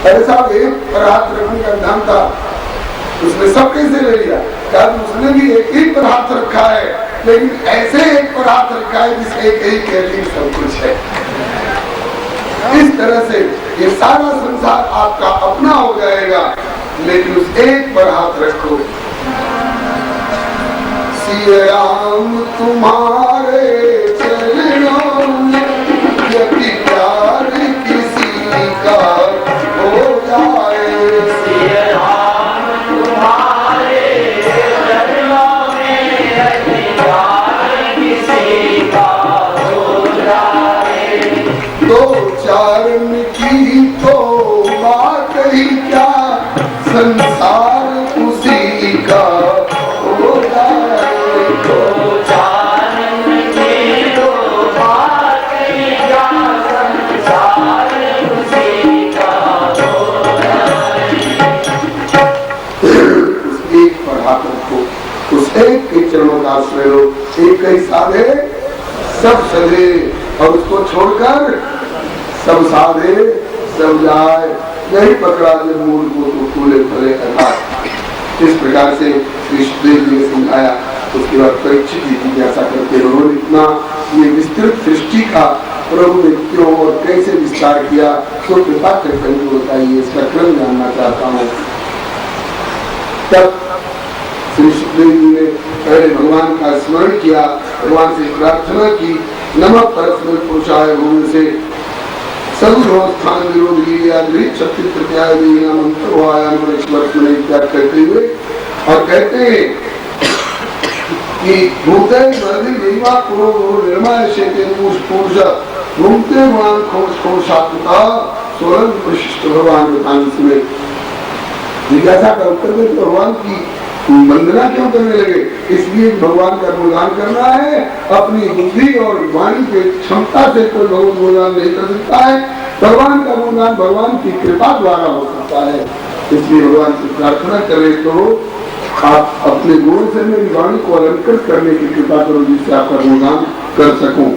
ऐसा एक पर हाथ रखने का ध्यान था, उसने सब कैसे ले लिया? कारण उसने भी एक ही पर हाथ रखा है, लेकिन ऐसे एक पर हाथ रखा है जिसके एक ही के लिए सब कुछ है। इस तरह से ये सारा संसार आपका अपना हो जाएगा, लेकिन उस एक पर हाथ रखो। सिया राम तुम्हारे चरणों में यदि प्यार किसी का हो जाए, सिया राम तुम्हारे चरणों में यदि प्यार किसी का हो जाए, दो चरण की तो बात ही क्या, संसार उसी का हो जाए, दो चरण की तो बात ही क्या, संसार उसी का हो जाए। उस एक पर हाथ रखो, उस एक के चरणों का आश्रय लो। एक ही साधे सब सधे, और उसको छोड़कर सब साधे सब जाए, यही पकड़ा जब मूल को तो फूले फले अर्थात। इस प्रकार से कृष्णदेव जी ने समझाया। उसके बाद परीक्षित जी जिज्ञासा करते रहो, इतना ये विस्तृत सृष्टि का प्रभु ने क्यों और कैसे विस्तार किया, तो कृपा करके मुझे बताइए, इसका क्रम जानना चाहता हूँ। तब श्री सुखदेव जी ने पहले भगवान का स्मरण किया, भगवान से प्रार्थना की, नमः परस्मै पुरुषाय भूमि से सर्वस्थान विरोध शक्ति प्रत्याय करते हुए और कहते हैं कि भूते निर्माण पुरुष घूमते मान खोज खोषात्मता सोलन विशिष्ट भगवान बतांश में जिज्ञासा का उत्तर दे, भगवान की वंदना क्यों करने लगे? इसलिए भगवान का गुणगान करना है। अपनी बुद्धि और वाणी के क्षमता से कोई भगवान गुणगान नहीं कर सकता है। भगवान का गुणगान भगवान की कृपा द्वारा हो सकता है। इसलिए भगवान से प्रार्थना करें तो आप अपने गुण से मेरी वाणी को अलंकृत करने की कृपा करो, जिससे आपका गुणगान कर सकूं।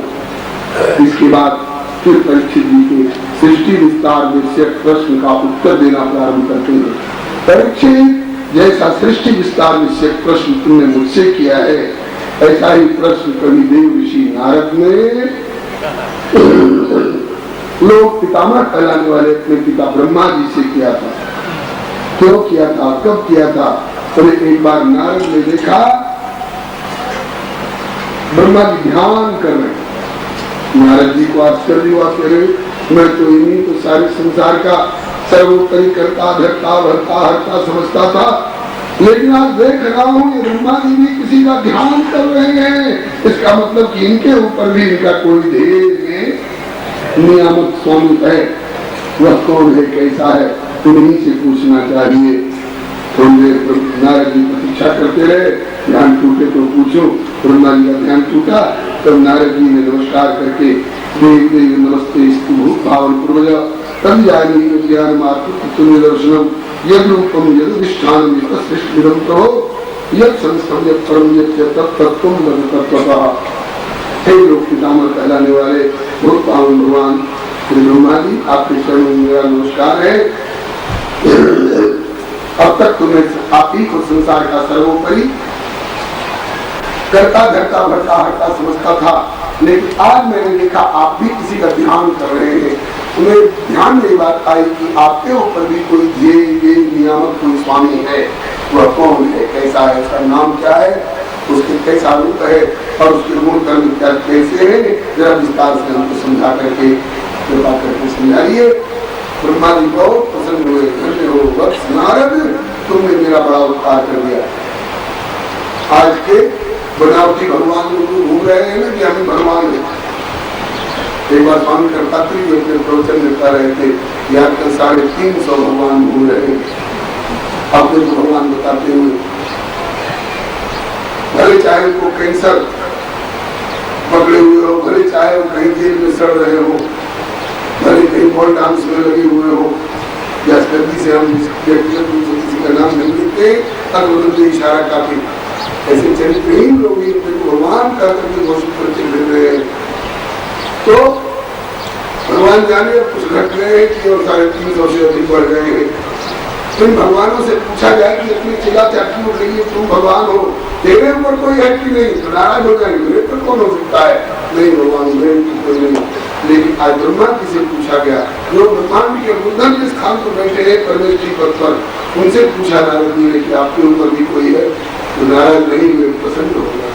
इसके बाद फिर परीक्षित जी के सृष्टि विस्तार विषयक प्रश्न का उत्तर देना प्रारंभ करते हैं। परीक्षित, जैसा सृष्टि विस्तार विषय प्रश्न तुमने मुझसे किया है, ऐसा ही प्रश्न कभी देव ऋषि नारद ने लोग पितामह कहलाने वाले अपने पिता ब्रह्मा जी से किया था। क्यों किया था, कब किया था? तो एक बार नारद ने देखा ब्रह्मा जी ध्यान कर रहे। नारद जी को आश्चर्य हुआ, कह रहे मैं तो इन्हीं तो सारे संसार का सर्वोपरि करता धरता भरता हरता समझता था, लेकिन आज देख रहा हूँ ये ब्रह्मा जी भी किसी का ध्यान कर रहे हैं। इसका मतलब कि इनके ऊपर भी इनका कोई ध्येय नियामक स्वामी है। वह कौन है, कैसा है, तुम्हीं से पूछना चाहिए। थोड़ी देर नारद जी प्रतीक्षा करते रहे, ध्यान टूटे तो पूछो। ब्रह्मा जी का ध्यान टूटा, तब नारद जी ने नमस्कार करके देव नमस्ते स्तु भावन पूर्वज तब ज्ञान मात्र निदर्शनम यद रूपम यद अधिष्ठानम यद सृष्टिदम कहो यद संस्थम यद परम यद तत्त्वम यद तत्त्वतः। हे लोग पितामह कहलाने वाले बहुत पावन भगवान श्री ब्रह्मा जी, आपके चरणों में मेरा नमस्कार है। अब तक तुम्हें आप ही को संसार का सर्वोपरि करता धरता भरता हरता समझता था, लेकिन आज मैंने देखा आप भी किसी का ध्यान कर रहे हैं। उन्हें ध्यान में बात आई कि आपके ऊपर भी कोई ध्येय नियामक कोई स्वामी है। वह कौन है, कैसा है, उसका नाम क्या है, उसके कैसा रूप है और उसके गुण कर्म क्या कैसे है, जरा विस्तार से हमको समझा करके कृपा करके समझाइए। ब्रह्मा जी बहुत प्रसन्न हुए, धन्य हो वत्स नारद, तुमने मेरा बड़ा उपकार कर दिया। आज के बनावटी भगवान लोग घूम रहे हैं ना कि हम भगवान हैं। एक बार स्वामी करतात्री जी अपने प्रवचन देता रहे थे, यहाँ कल 350 भगवान घूम रहे हैं अपने को भगवान बताते हुए। भले चाहे उनको कैंसर पकड़े हुए हो, भले चाहे वो कहीं जेल में सड़ रहे हो, भले कहीं बॉल डांस में लगे हुए हो, या गलती से हम किसी का नाम नहीं लेते, तब उन्होंने इशारा काफी ऐसे चरित्रहीन लोग भगवान का करके घोषित करके दे रहे हैं। तो भगवान जाने अब कुछ घट गए हैं कि और 350 से अधिक बढ़ गए हैं। तुम भगवानों से पूछा जाए कि अपनी चिल्ला चाटी उठ रही है, तुम भगवान हो, तेरे ऊपर कोई है कि नहीं, तो नाराज हो जाएंगे, मेरे पर कौन हो सकता है? नहीं भगवान, मेरे ऊपर कोई नहीं। लेकिन आज ब्रह्मा जी से पूछा गया, जो ब्रह्मांड के बुद्धन जिस स्थान पर बैठे हैं परमेश्वरी पद पर, उनसे पूछा नारद जी ने कि आपके ऊपर भी कोई है? तो नाराज नहीं हुए, प्रसन्न हो गया।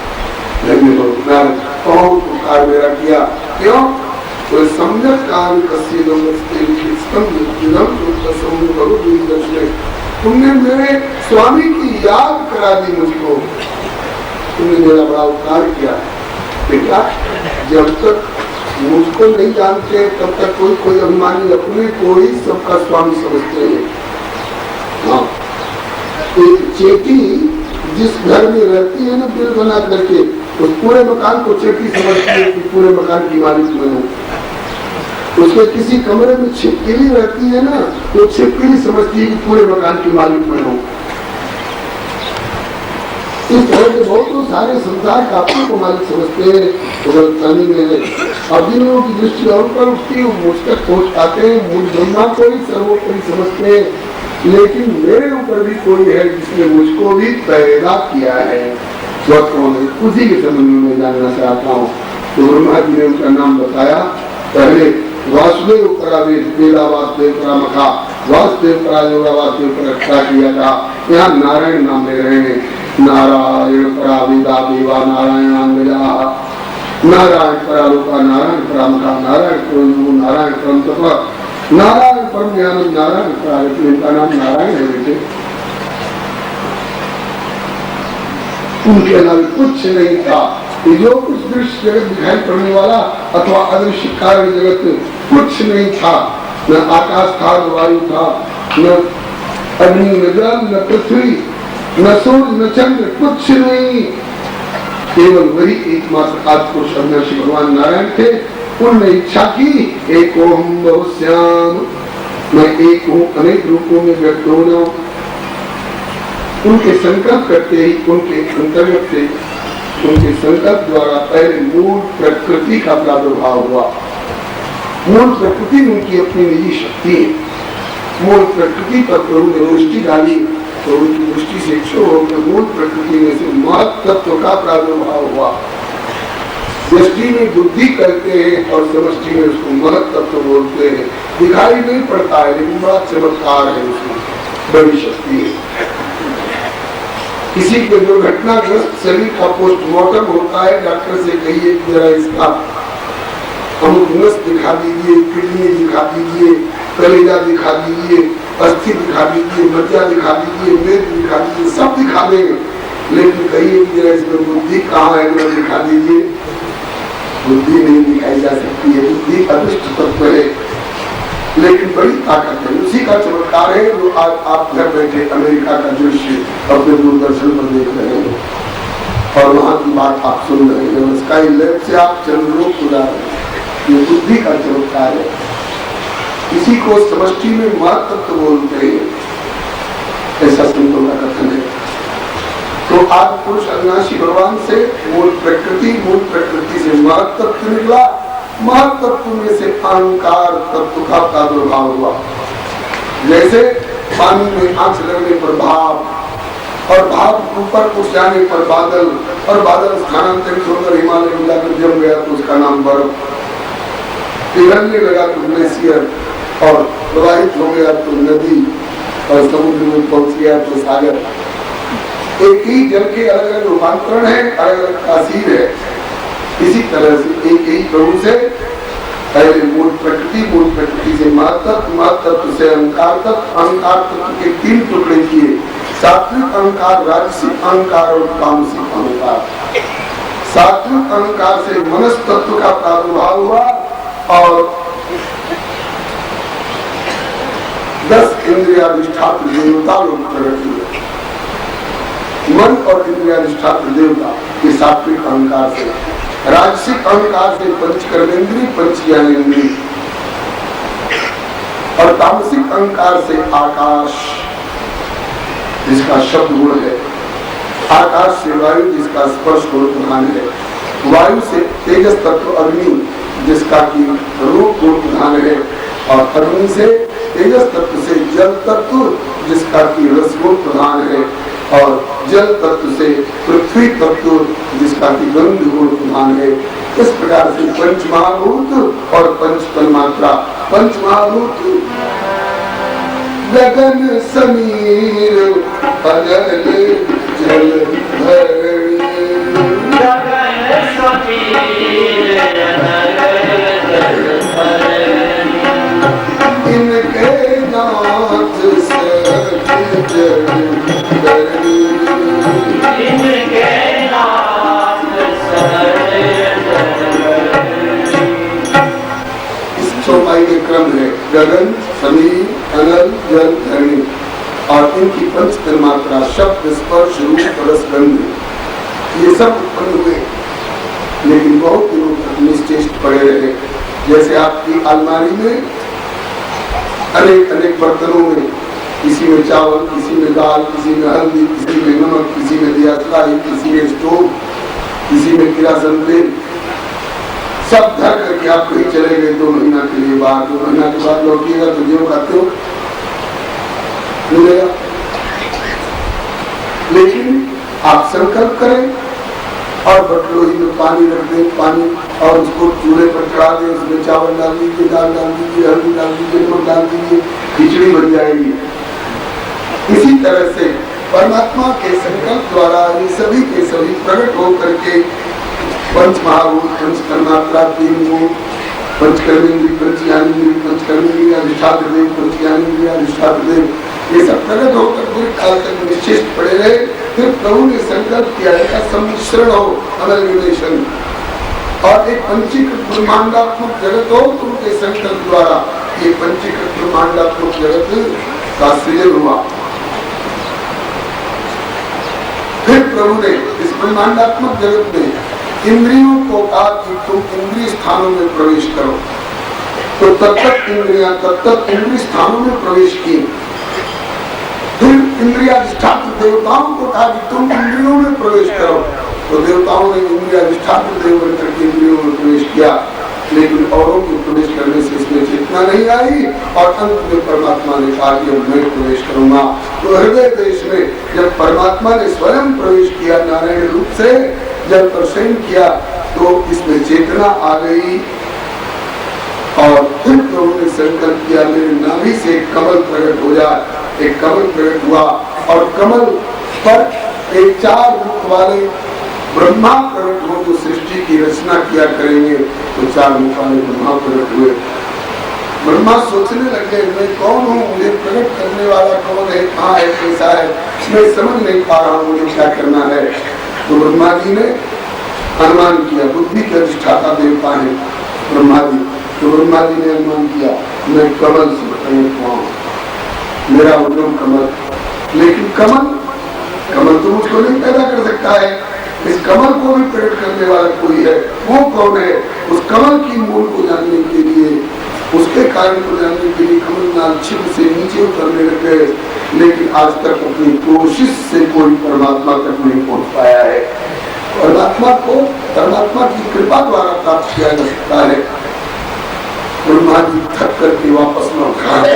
नारद कौन पुकार मेरा किया, क्यों? तो समझत काल कस्य नमस्ते तुमने मेरे स्वामी की याद करा दी मुझको, तुमने मेरा बड़ा उपकार किया। बेटा, जब तक मुझको नहीं जानते तब तक कोई अभिमानी अपने को ही सबका स्वामी समझते हैं। हाँ, एक चेटी जिस घर में रहती है ना बिल बना करके, उस पूरे मकान को चेटी समझती है कि पूरे मकान की मालिक मैं हूँ। उसके किसी कमरे में छिपकली रहती है ना, तो छिपकली समझती है कि पूरे मकान की मालिक मैं हूँ। इस तरह के बहुत सारे संसार का अपने को मालिक समझते हैं, गलतफहमी में है। अब जिन लोगों की दृष्टि और पर उठती है मुझ तक पहुँच पाते हैं, मूल ब्रह्मा को ही सर्वोपरि समझते हैं। लेकिन मेरे ऊपर भी कोई है जिसने मुझको भी पैदा किया है, वह कौन है? उसी के संबंध में मैं जानना चाहता हूँ। तो ब्रह्मा जी ने उनका नाम बताया। पहले वासुदेव परा वेदा वासुदेव परा मखा, वासुदेव परा योगा वासुदेव पर रक्षा किया था। यहाँ नारायण नाम ले रहे हैं। नारायण परा वेदा देवा नारायणांगजा, नारायण परा लोका नारायण परा मखा, नारायण परम नारायण परम तप, नारायण परम ज्ञानम नारायण परा। इनका नाम नारायण है बेटे। उनके अलावा कुछ नहीं था। जो कुछ दृश्य जगत दिखाई पड़ने वाला अथवा अदृश्य कारण जगत कुछ नहीं था। न आकाश था, न वायु था, न अग्नि, न जल, न पृथ्वी, न सूर्य, न चंद्र, कुछ नहीं। केवल वही एकमात्र आदि पुरुष अविनाशी भगवान नारायण थे। उनने इच्छा की, एक ओम बहुश्याम, मैं एक हूँ, अनेक रूपों में व्यक्त हो जाऊं। उनके संकल्प करते ही उनके अंतर्गत से, उनके संकल्प द्वारा पहले मूल प्रकृति का प्रादुर्भाव हुआ। मूल प्रकृति उनकी अपनी निजी शक्ति है। मूल प्रकृति पर प्रभु ने दृष्टि डाली तो उनकी दृष्टि से क्षो होकर मूल प्रकृति में से महत तत्व का प्रादुर्भाव हुआ। दृष्टि में बुद्धि करते हैं और समष्टि में उसको महत तत्व बोलते हैं। दिखाई नहीं पड़ता है लेकिन बड़ा चमत्कार है, उसमें बड़ी शक्ति है। किसी के दुर्घटनाग्रस्त शरीर का पोस्टमार्टम होता है, डॉक्टर से कहिए जरा इसका अमुक नस दिखा दीजिए, किडनी दिखा दीजिए, कलेजा दिखा दीजिए, अस्थि दिखा दीजिए, मज्जा दिखा दीजिए, मेद दिखा दीजिए, सब दिखा देंगे। लेकिन कहिए जरा इसमें बुद्धि कहाँ है, जरा दिखा दीजिए। बुद्धि नहीं दिखाई जा सकती है, बुद्धि अदृष्ट तत्व है, लेकिन बड़ी ताकत है। उसी का चमत्कार है जो आज आप घर बैठे अमेरिका का दृश्य अपने दूरदर्शन पर देख रहे हैं और वहाँ की बात आप सुन रहे हैं। स्काई लैब से आप चंद्रों को जा रहे हैं, ये बुद्धि का चमत्कार है। इसी को समष्टि में महत्व बोलते हैं, ऐसा संतों का कथन है। तो आज पुरुष अविनाशी भगवान से मूल प्रकृति से महत्व निकला। महत्व में से अहंकार तत्व का प्रादुर्भाव हुआ। जैसे पानी में आंच लगने पर भाव और भाव ऊपर उठ जाने पर बादल और बादल स्थानांतरित होकर हिमालय में जाकर जम गया तो उसका नाम बर्फ, पिघलने लगा तो ग्लेशियर और प्रवाहित हो गया तो नदी और समुद्र में पहुंच गया तो सागर। एक ही जल के अलग अलग रूपांतरण है, अलग अलग तासीर है। इसी तरह से एक ही प्रभु से पहले मूल प्रकृति से महत्व से अहंकार तक, अहंकार तत्व के 3 टुकड़े किए, सात्विक अहंकार, राजसिक अहंकार और तामसिक अहंकार। सात्विक अहंकार से मनस तत्व का प्रादुर्भाव हुआ और 10 इंद्रियाधिष्ठात्र देवता लोग प्रकट हुए। मन और इंद्रियाधिष्ठात्र देवता के सात्विक अहंकार से, राजसिक अहंकार से पंच कर्मेंद्रिय, पंच ज्ञानेंद्रिय और तामसिक अहंकार से आकाश जिसका शब्द गुण है, आकाश से वायु जिसका स्पर्श गुण प्रधान है, वायु से तेजस तत्व अग्नि जिसका की रूप गुण प्रधान है, और अग्नि से तेजस तत्व से जल तत्व जिसका की रस गुण प्रधान है, और जल तत्व से पृथ्वी तत्व जिसका की गंध गुण प्रधान है। इस प्रकार से पंच महाभूत और पंच तन्मात्रा। पंच महाभूत गगन समीर अनल जल धरणी, गगन समीर अनल जल धरणी, इनके नाथ सखी जल धरणी, इनके नाथ सखी जल धरणी। इस चौपाई के क्रम है गगन समीर अनल जल धरणी, और इनकी पंच तन्मात्रा शब्द स्पर्श रूप रस गंध, ये सब उत्पन्न हुए, लेकिन बहुत दिनों तक निश्चेष्ट पड़े रहे। जैसे आपकी अलमारी में अनेक अनेक बर्तनों में, किसी में चावल, किसी में दाल, किसी में हल्दी, किसी में नमक, किसी में दिया सलाई, किसी में स्टोव, किसी में किरासन तेल, सब धर करके आप कहीं चले गए 2 महीना के लिए बाहर, 2 महीना के बाद लौटिएगा तो जो खाते हो मिलेगा। लेकिन आप संकल्प करें और बटलोही में पानी रख दें, पानी, और उसको चूल्हे पर चढ़ा दें, उसमें चावल डाल दीजिए, दाल डाल दीजिए, हल्दी डाल दीजिए, नमक डाल दीजिए, खिचड़ी बन जाएगी। इसी तरह से परमात्मा के संकल्प द्वारा ये सभी के सभी प्रकट होकर के पंच महाभूत, पंच तन्मात्रा, 3 गुण, पंचकर्मेंद्रिय, पंचज्ञानेंद्रिय, पंचकर्मेंद्रिय अधिष्ठात्र देव, पंचज्ञानेंद्रिय अधिष्ठात्र देव, ये सब प्रकट होकर पूरे काल तक निश्चित पड़े रहे। फिर प्रभु ने संकल्प किया इसका सम्मिश्रण हो, अमलविलेशन, और एक पंचीकृत ब्रह्मांडात्मक जगत हो। तो उनके संकल्प द्वारा ये पंचीकृत ब्रह्मांडात्मक जगत का सृजन हुआ। फिर प्रभु ने इस ब्रह्मांडात्मक जगत में इंद्रियों को कहा कि तुम इंद्रिय स्थानों में प्रवेश करो, तो तब तक इंद्रियां इंद्रिय स्थानों में प्रवेश की। फिर इंद्रियाधिष्ठात्र देवताओं को कहा कि तुम इंद्रियों में प्रवेश करो, तो देवताओं ने इंद्रियाधिष्ठात्र देव बनकर के इंद्रियों में प्रवेश किया। लेकिन औरों के प्रवेश करने से इसमें चेतना नहीं आई, और अंत में परमात्मा ने कहा कि मैं प्रवेश करूंगा। तो हृदय देश में जब परमात्मा ने स्वयं प्रवेश किया नारायण रूप से, जब प्रसन्न किया, तो इसमें चेतना आ गई, और फिर प्रभु ने संकल्प किया मेरे नाभि से एक कमल प्रकट हो जाए। एक कमल प्रकट हुआ, और कमल पर एक 4 मुख वाले ब्रह्मा प्रकट हो, जो सृष्टि की रचना किया करेंगे। तो 4 मुख वाले ब्रह्मा प्रकट हुए। ब्रह्मा सोचने लगे मैं कौन हूँ, मुझे प्रकट करने वाला कौन है, कहाँ है, कैसा है, मैं समझ नहीं पा रहा हूँ, मुझे क्या करना है। तो ब्रह्मा जी ने अनुमान किया, बुद्धि के अधिष्ठाता देवता है ब्रह्मा जी। तो ब्रह्मा जी ने अनुमान किया मैं कमल से प्रकट हुआ हूँ, मेरा उद्यम कमल। लेकिन कमल तो मुझको नहीं पैदा कर सकता है, इस कमल को भी प्रकट करने वाला कोई है। वो कौन है? उस कमल की मूल को जानने के लिए, उसके कारण को जानने के लिए कमल नाल छिप से नीचे उतरने लग गए। लेकिन आज तक अपनी कोशिश से कोई परमात्मा तक नहीं पहुंच पाया है। परमात्मा की कृपा द्वारा प्राप्त किया जा सकता है। ब्रह्मा जी थक करके वापस लौट आए,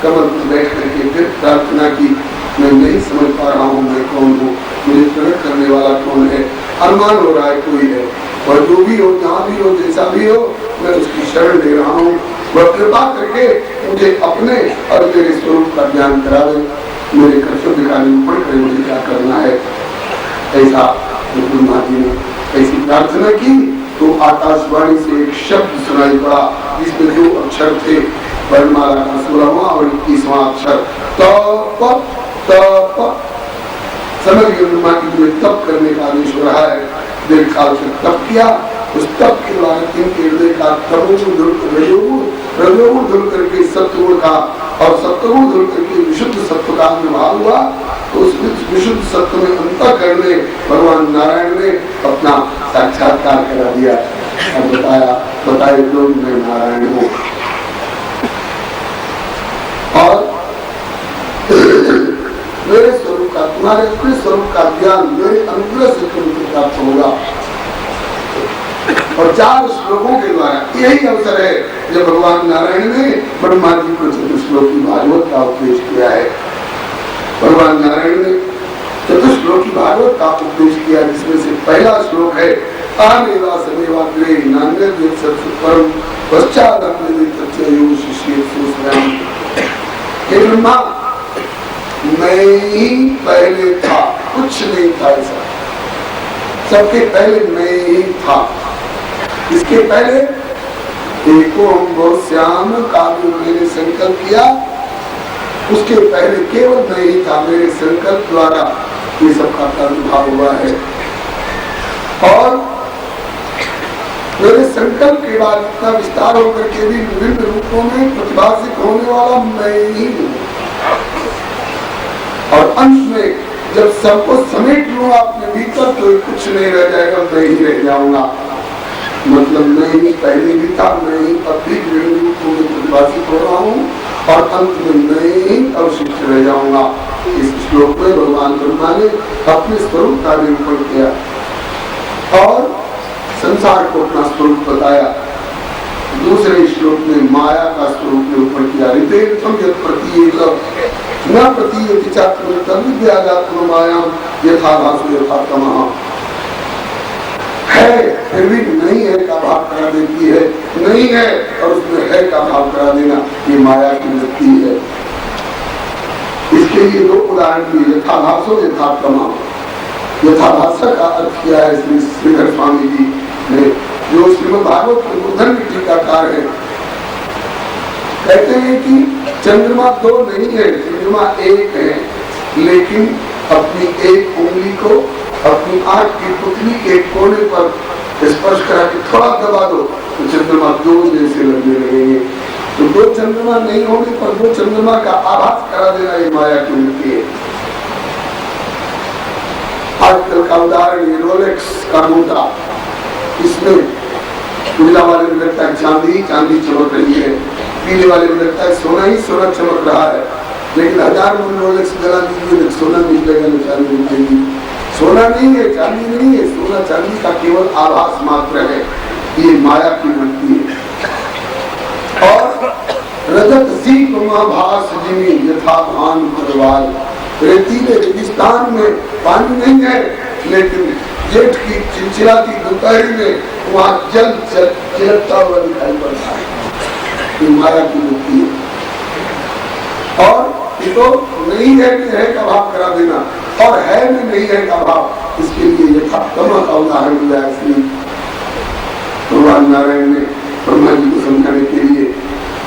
कमल पर बैठ करके फिर प्रार्थना की मैं नहीं समझ पा रहा हूँ मैं कौन हूँ, मुझे प्रकट करने वाला कौन है। अनुमान हो रहा है कोई है, और जो भी हो, जहाँ भी हो, जैसा भी हो, मैं उसकी शरण ले रहा हूँ। वह कृपा करके मुझे अपने और मेरे स्वरूप का ज्ञान करावे, मेरे कर्तव्य का निरूपण करे, मुझे क्या करना है। ऐसा ब्रह्मा जी ने ऐसी प्रार्थना की तो आकाशवाणी से एक शब्द सुनाई पड़ा, जिसमें 2 अक्षर थे, वर्णमाला का 16वां और 21वां अक्षर तप। समझ गए ब्रह्मा की तुम्हें तप करने का आदेश हो रहा है। देर काल से तप किया, उस तप के द्वारा इनके हृदय का रजोगुण धुल करके सत्वगुण का, और सत्वगुण धुल करके विशुद्ध सत्व का अनुभाव हुआ। तो उस विशुद्ध सत्व में अंतःकरण में भगवान नारायण ने अपना साक्षात्कार करा दिया और बताए लोग मैं नारायण हूँ। और मेरे स्वरूप का, तुम्हारे अपने स्वरूप का ज्ञान मेरे अनुग्रह से तुमको प्राप्त होगा। और 4 श्लोकों के द्वारा यही अवसर है जब भगवान नारायण ने ब्रह्मा जी को चतुश्लोकी भागवत का उपदेश किया है। भगवान नारायण ने चतुश्लोकी भागवत का उपदेश किया, जिसमें से पहला श्लोक है आमेवा समेवाग्रे नान्यद् सत्सुपरम पश्चादन्यद् शिष्येषु। हे ब्रह्मा, मैं ही पहले था, कुछ नहीं था ऐसा, सबके पहले मैं ही था। इसके पहले एको श्याम काव्य मैंने संकल्प किया, उसके पहले केवल मैं ही था। मेरे संकल्प द्वारा ये सबका प्रादुर्भाव हुआ है और मेरे संकल्प के बाद इतना विस्तार होकर के भी विभिन्न रूपों में प्रतिभाषित होने वाला मैं ही हूँ। और अंत में जब सबको समेट लूँ अपने भीतर तो कुछ नहीं रह जाएगा, मैं ही रह जाऊंगा। मतलब मैं ही पहले भी था, मैं ही अब भी विभिन्न रूपों में प्रतिभाषित हो रहा हूँ और अंत में मैं ही अवशिष्ट रह जाऊंगा। इस श्लोक में भगवान ब्रह्मा ने अपने स्वरूप का निरूपण किया और संसार को अपना स्वरूप बताया। दूसरे श्लोक में माया का स्वरूप निरूपण किया। ऋतेर्थम यत् प्रतीयेत न प्रतीयेति चात्मनः विद्यादात्म मायाम यथाभासो यथातमः। है फिर भी नहीं है का भाव करा देती है, नहीं है और उसमें है का भाव करा देना, ये माया की वृत्ति है। इसके लिए 2 उदाहरण दिए, यथाभासो यथातमः। यथाभाषा का अर्थ किया है श्री श्रीधर स्वामी जी ने, जो श्रीमद् भागवत के उद्धरण की टीकाकार है। कहते हैं कि चंद्रमा 2 नहीं है, चंद्रमा 1 है, लेकिन अपनी एक उंगली को अपनी आंख की पुतली के कोने पर स्पर्श करा के थोड़ा दबा दो तो चंद्रमा 2 जैसे लगने लगेंगे। तो 2 चंद्रमा नहीं होने पर 2 चंद्रमा का आभास करा देना ये माया की वृत्ति है। आजकल का उदाहरण ये रोलेक्स का मोटा, इसमें उजला वाले में लगता है चांदी, चांदी चमक रही है, पीले वाले में लगता है सोना ही सोना चमक रहा है। लेकिन 1000 मन रोलेक्स जला दीजिए, सोना निकलेगा न चांदी निकलेगी। सोना नहीं है, चांदी नहीं है, सोना चांदी का केवल आभास मात्र है। ये माया की वृत्ति है। और रजत दीप महाभास जिमी यथा भान परवाल। रेतीले रेगिस्तान में पानी नहीं है, लेकिन जेठ की चिलचिलाती दोपहर में वहाँ जल चिलकता हुआ दिखाई पड़ता है। ये माया की वृत्ति है। और ये तो नहीं है कि है का भाव करा देना, और है में नहीं है का भाव। इसके लिए यथातम का उदाहरण दिया है भगवान नारायण ने ब्रह्मा जी को समझाने के लिए।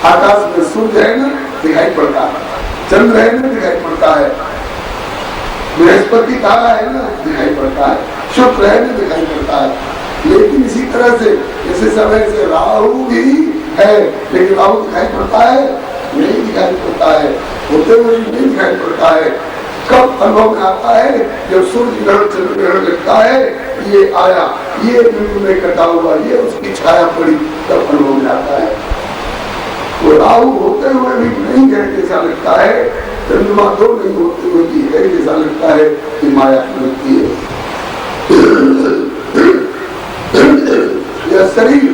आकाश में सूर्य है ना, दिखाई पड़ता है, चंद्र है ना, दिखाई पड़ता है, बृहस्पति तारा है ना, दिखाई पड़ता है, शुक्र है ना, दिखाई पड़ता है। लेकिन इसी तरह से जैसे समय से राहु भी है, लेकिन राहु दिखाई पड़ता है नहीं, दिखाई पड़ता है, होते हुए नहीं दिखाई पड़ता है। कब अनुभव में आता है? जब सूर्य ग्रहण चंद्र ग्रहण लगता है, ये आया, ये बिंदु में कटा हुआ, ये उसकी छाया पड़ी, तब अनुभव में आता है। वो राहु होते हुए भी नहीं है जैसा लगता है, चंद्रमा 2 नहीं होते हुए भी है जैसा लगता है, कि माया लगती है। यह शरीर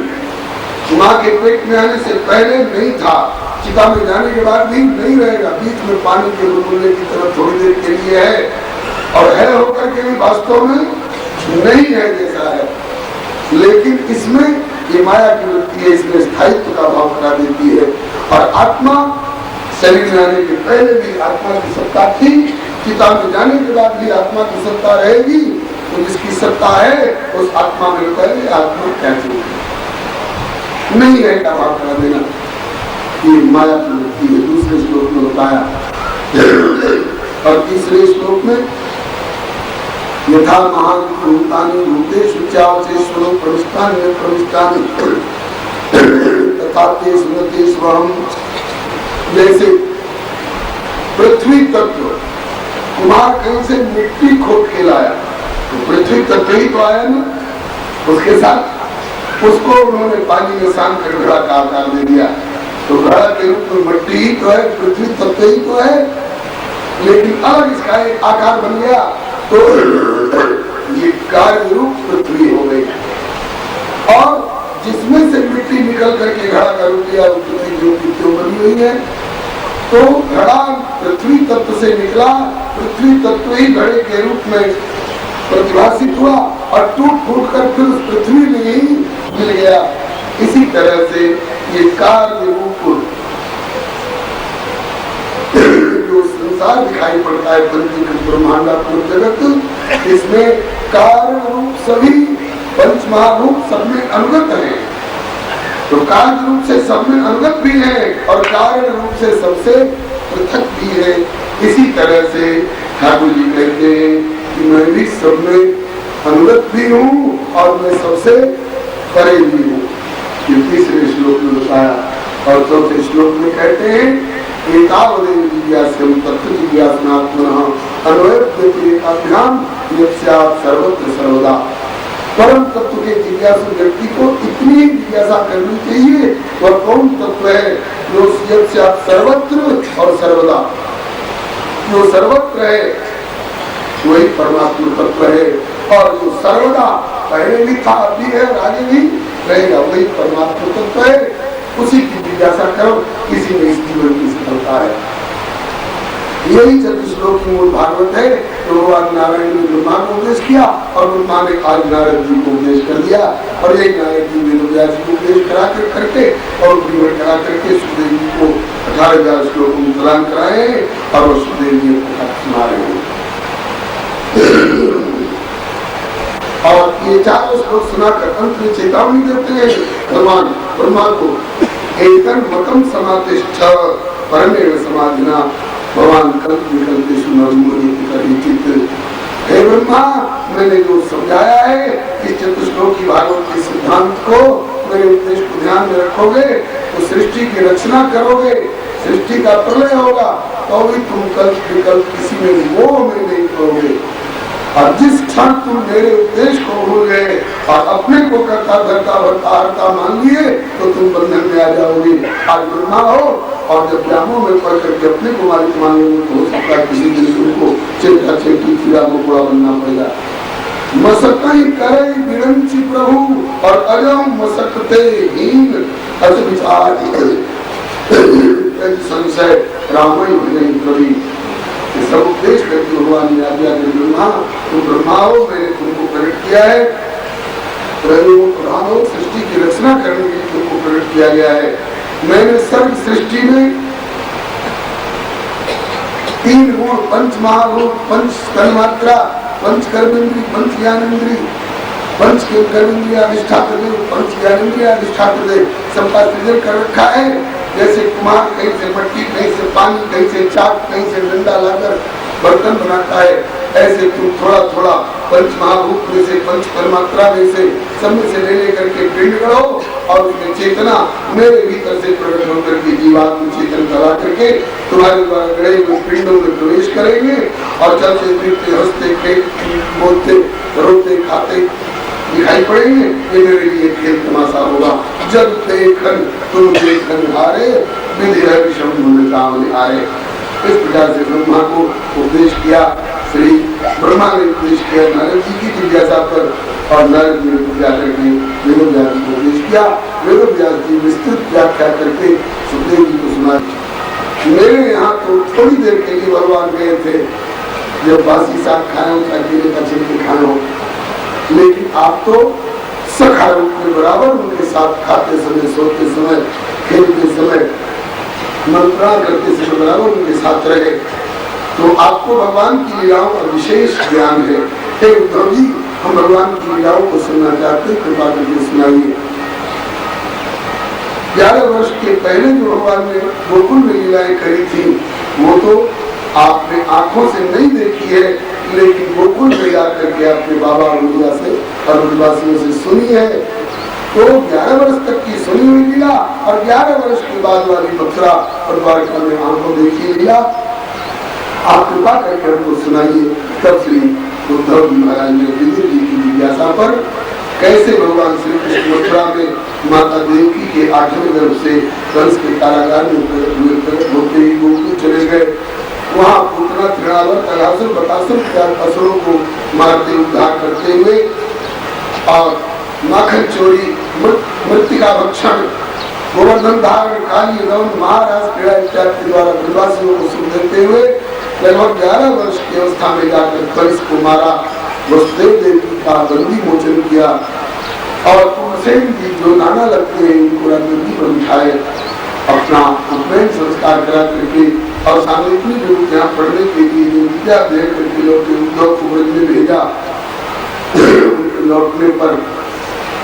माँ के पेट में आने से पहले नहीं था, चिता में जाने के बाद भी नहीं रहेगा। बीच में पानी के बुलबुले की तरह थोड़ी देर के लिए है, और है होकर के भी वास्तव में नहीं है जैसा है। लेकिन इसमें ये माया की वृत्ति है, इसमें स्थायित्व का भाव करा देती है। और आत्मा शरीर में आने के पहले भी आत्मा की सत्ता थी, चिता में जाने के बाद भी आत्मा की सत्ता रहेगी। तो जिसकी सत्ता है उस आत्मा में पहले आत्मा कैसे नहीं है का भाव करा देना, ये माया की वृत्ति है। दूसरे श्लोक में बताया। और तीसरे श्लोक में यथा महान भूतानि भूतेषु चावचेश्वरो प्रविष्टानि प्रविष्टानि तथा तेषु न तेष्वहम्। जैसे पृथ्वी तत्व कुमार कहीं से मिट्टी खोद के लाया, तो पृथ्वी तत्व ही तो आया ना, उसके साथ उसको उन्होंने पानी में सान कर घड़ा का आकार दे दिया। तो घड़ा के रूप में मिट्टी ही तो है, पृथ्वी तत्व ही तो है, लेकिन अलग इसका एक आकार बन गया, तो ये कार्य रूप पृथ्वी हो गई। और जिसमें से मिट्टी निकल करके घड़ा का रूप लिया, जो क्यों बनी हुई है। तो घड़ा पृथ्वी तत्व से निकला, पृथ्वी तत्व ही घड़े के रूप में प्रतिभाषित हुआ और टूट फूट कर फिर उस पृथ्वी में ही मिल गया। इसी तरह से ये कार्य रूप जो संसार दिखाई पड़ता है, पंचीकृत ब्रह्मांडात्मक जगत, इसमें कारण रूप सभी पंच महाभूत सब में अनुगत है। तो कार्य रूप से सब में अनुगत भी है और कारण रूप से सबसे पृथक भी है। इसी तरह से ठाकुर जी कहते हैं कि मैं भी सब में अनुगत भी हूँ और मैं सबसे परे भी हूँ। ये तीसरे श्लोक में बताया। और चौथे श्लोक में कहते हैं एतावदेव जिज्ञास्यम तत्व जिज्ञासनात्मनः अन्वयते एकाभ्याम यस्यात् सर्वत्र सर्वदा। परम तत्व के जिज्ञासु व्यक्ति को इतनी जिज्ञासा करनी चाहिए, वह कौन तत्व है जो यस्यात् सर्वत्र और सर्वदा, जो सर्वत्र है वही परमात्मा तत्व है, और जो सर्वदा पहले भी था अभी है और आगे भी रहेगा वही परमात्मा तत्व है। उसी की जिज्ञासा करो, इसी में इस जीवन की सफलता है। यही चतुश्लोक की मूल भागवत है। तो भगवान नारायण ने ब्रह्मा को उपदेश किया और ब्रह्मा ने आज नारद जी को उपदेश कर दिया, और एक नारद जी वेद व्यास जी को उपदेश करा करके और परिवर्तन करा करके सुखदेव जी को 18,000 श्लोकों में प्रदान कराए और वो सुखदेव जी को सुना रहे हैं। और ये चारों श्लोक सुनाकर अंत में चेतावनी देते हैं भगवान ब्रह्मा को, एकन मतम समातिष्ठ परमेण समाधिना भगवान कल्प विकल्प सुनित। हे ब्रह्मा, मैंने जो समझाया है इस चतुश्लोकी भागवत के सिद्धांत को, मेरे उपदेश को ध्यान में रखोगे तो सृष्टि की रचना करोगे, सृष्टि का प्रलय होगा तो भी तुम कल्प विकल्प किसी में मोह में नहीं करोगे। और जिस क्षण तुम मेरे उपदेश को भूल गए और अपने को करता धरता भरता हरता मान लिए तो तुम बंधन में आ जाओगे। आज ब्रह्मा हो और जब जामों में पढ़ करके अपने को मालिक मानोगे तो हो सकता है किसी दिन तुमको चिंता चिंती कीड़ा मकोड़ा बनना पड़ेगा। मसकई करे विरंची प्रभु और अजम मसकते हीन अस विचार संशय रामई नहीं कभी। सब उपदेश करके भगवान ने आज्ञा दी, ब्रह्मा तुम ब्रह्मा हो, मैंने तुमको प्रकट किया है, प्रधान हो, सृष्टि की रचना करने के लिए तुमको प्रकट किया गया है। मैंने सर्व सृष्टि में 3 गुण, पंच महाभूत, पंच तन्मात्रा, पंच कर्मेंद्री, पंच ज्ञानेंद्री, पंच कर्मेंद्रिय अधिष्ठात्र देव, पंच ज्ञानेंद्रिय अधिष्ठात्र देव, सबका सृजन कर रखा है। जैसे कुम्हार कहीं से मट्टी, कहीं से पानी, कहीं से चाक, कहीं से डंडा लाकर बर्तन बनाता है, ऐसे तुम थोड़ा थोड़ा पंच महाभूत में से, पंच तन्मात्रा में से, सब में से ले करके पिंड गढ़ो और उसमें चेतना मेरे भीतर से प्रकट होकर के जीवात्म चेतन करा करके तुम्हारे द्वारा गढ़े हुए पिंडों में प्रवेश करेंगे और चलते फिरते हंसते बोलते रोते खाते दिखाई पड़ेंगे। ये मेरे लिए खेल तमाशा होगा। जब देखन तुम देखन हारे, विधि विषम हारे। इस प्रकार से ब्रह्मा को उपदेश किया, श्री ब्रह्मा ने उपदेश किया नारद जी की जिज्ञासा पर, और नारद जी ने पूजा करके वेद व्यास जी को उपदेश किया। वेद व्यास जी विस्तृत व्याख्या करके सुखदेव जी को सुना। मेरे यहाँ तो थोड़ी देर के लिए भगवान गए थे, जब बासी साग खाए हो, अकेले का छिलके खाए हो, लेकिन आप तो सखा रूप में बराबर उनके साथ खाते समय, सोते समय, खेलते समय, मंत्रणा करते समय बराबर उनके साथ रहे। तो आपको भगवान की लीलाओं का विशेष ज्ञान है। हे उद्धव जी, हम भगवान की लीलाओं को सुनना चाहते हैं, कृपा करके सुनाइए। 11 वर्ष के पहले जो भगवान ने गोकुल में लीलाएं करी थी वो तो आपने आंखों से नहीं देखी है, लेकिन गोकुल में जाकर के अपने बाबा और से और ब्रजवासियों से सुनी है। तो 11 वर्ष तक की सुनी हुई लीला और 11 वर्ष के बाद वाली मथुरा और द्वारका में आंखों देखी लीला आप कृपा करके हमको सुनाइए। तब श्री उद्धव महाराज ने विदुर जी की जिज्ञासा पर कैसे भगवान श्री कृष्ण मथुरा में माता देवकी के 8वें गर्भ से कंस के कारागार में होते ही गोकुल चले गए। वहाँ पुतना तृणावर तगासुर बकासुर असुरों को मारते उद्धार करते हुए और माखन चोरी, मृतिका भक्षण, गोवर्धन धारण, काली रौन, महाराज पीड़ा इत्यादि के द्वारा वनवासियों को सुख देते हुए लगभग 11 वर्ष की अवस्था में जाकर कलिस को मारा, वसुदेव देवी का बंदी मोचन किया और उनसेन की जो नाना लगते हैं उनको राजगद्दी पर बिठाए, अपना उपनयन संस्कार करा करके और सामयिकी जो यहाँ पढ़ने के लिए जो विद्या दे करके लौटे उद्धव को ब्रज में भेजा। लौटने पर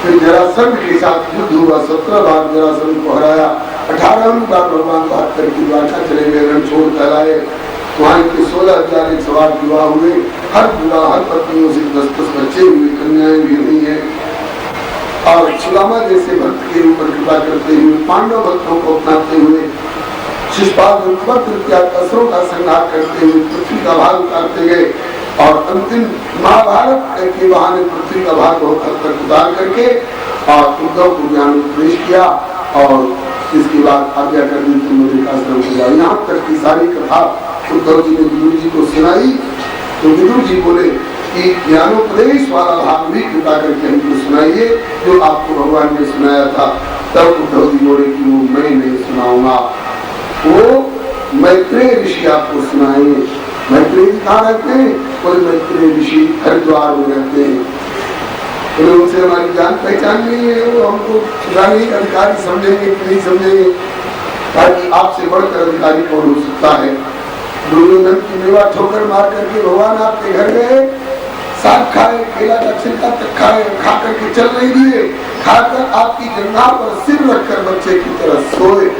फिर जरासंध के साथ युद्ध हुआ, 17 बार जरासंध को हराया, 18वीं बार भगवान को हाथ करके द्वारका चले गए, रणछोड़ कहलाए। वहाँ के 16,108 विवाह हुए, हर विवाह हर पत्नियों से 10-10 बच्चे हुए, कन्याएं भी नहीं है। और सुदामा जैसे भक्त के ऊपर कृपा करते हुए, पांडव भक्तों को अपनाते हुए, शिशुपाल असुरों का संहार करते हुए पृथ्वी का भाग उतारते गए और अंतिम महाभारत के बहाने पृथ्वी का भाग तक उतार करके और उद्धव को ज्ञान उपदेश किया और इसके बाद आज्ञा कर दी तुम मुझे आश्रम को जाओ। यहाँ तक की सारी कथा उद्धव जी ने विदुर जी को सुनाई तो विदुर जी बोले कि ज्ञानोपदेश वाला भाग भी कृपा करके हमको सुनाइए जो आपको भगवान ने सुनाया था। तब उद्धव जी बोले कि वो मैं नहीं सुनाऊंगा, वो मैत्रेय ऋषि आपको सुनाएंगे। मैत्रेय जी कहाँ रहते हैं? कोई मैत्रेय ऋषि हरिद्वार में रहते हैं। तो उनसे हमारी जान पहचान नहीं है, वो हमको सुनाने का अधिकारी समझेंगे कि नहीं समझेंगे, ताकि आपसे बढ़कर अधिकारी कौन हो सकता है। दुर्योधन की मेवा ठोकर मार करके भगवान आपके घर गए, साग खाए, केला का छिलका तक खाए, खा करके चल नहीं दिए, खाकर आपकी जंघा पर सिर रखकर बच्चे की तरह सोए।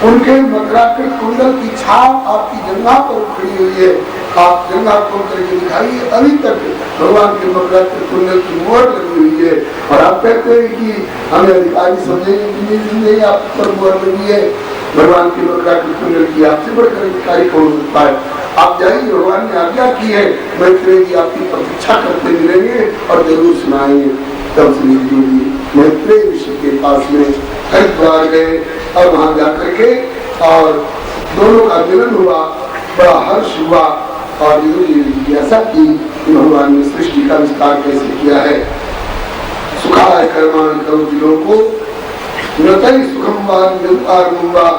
उनके मकराकृत कुंडल की छाप आपकी जंघा पर खड़ी हुई है, आप जंघा खोल करके दिखाइए, अभी तक भगवान के मकराकृत कुंडल की मोहर लगी हुई है। और आप कहते हैं कि हमें अधिकारी समझेंगे कि नहीं समझेंगे, आप पर मोहर लगी है भगवान के मकराकृत कुंडल की, आपसे बढ़कर अधिकारी कौन हो सकता है? आप जाइए, भगवान ने आज्ञा की है, मैत्रेय जी आपकी प्रतीक्षा करते मिलेंगे और जरूर सुनाएंगे। तब श्री गुरु जी मैत्रेय ऋषि के पास में हरिद्वार गए और वहां जाकर के और दोनों का मिलन हुआ, बड़ा हर्ष हुआ और गुरु जी ने जिज्ञासा की कि भगवान ने सृष्टि का विस्तार कैसे किया है। सुखाय कर्माणि करोति लोको नतै सुखम वा निरुपारमं वा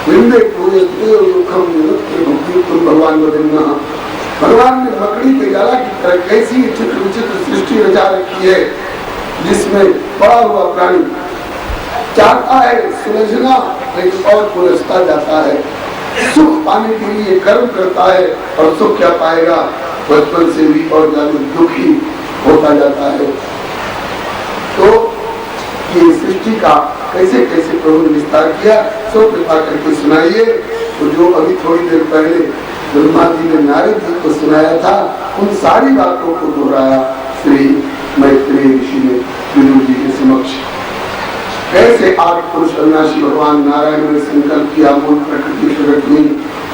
विंदे पूयते दुखम निरुक्त भक्ति भगवान वदन्ना। भगवान ने मकड़ी के जाला की तरह कैसी चित्र विचित्र सृष्टि रचा रखी है, जिसमें बड़ा हुआ प्राणी चाहता है सुलझना लेकिन और उलझता जाता है, सुख पाने के लिए कर्म करता है और सुख क्या पाएगा, बचपन से भी और ज्यादा दुखी होता जाता है। तो ये सृष्टि का कैसे कैसे प्रभु ने विस्तार किया, सो कृपा करके सुनाइए। तो जो अभी थोड़ी देर पहले ब्रह्मा जी ने नारद जी को सुनाया था, उन सारी बातों को दोहराया श्री मैत्रेय ऋषि ने विदुर जी के समक्ष। कैसे 8 पुरुष अविनाशी भगवान नारायण ने संकल्प किया, मूल प्रकृति प्रकट हुई,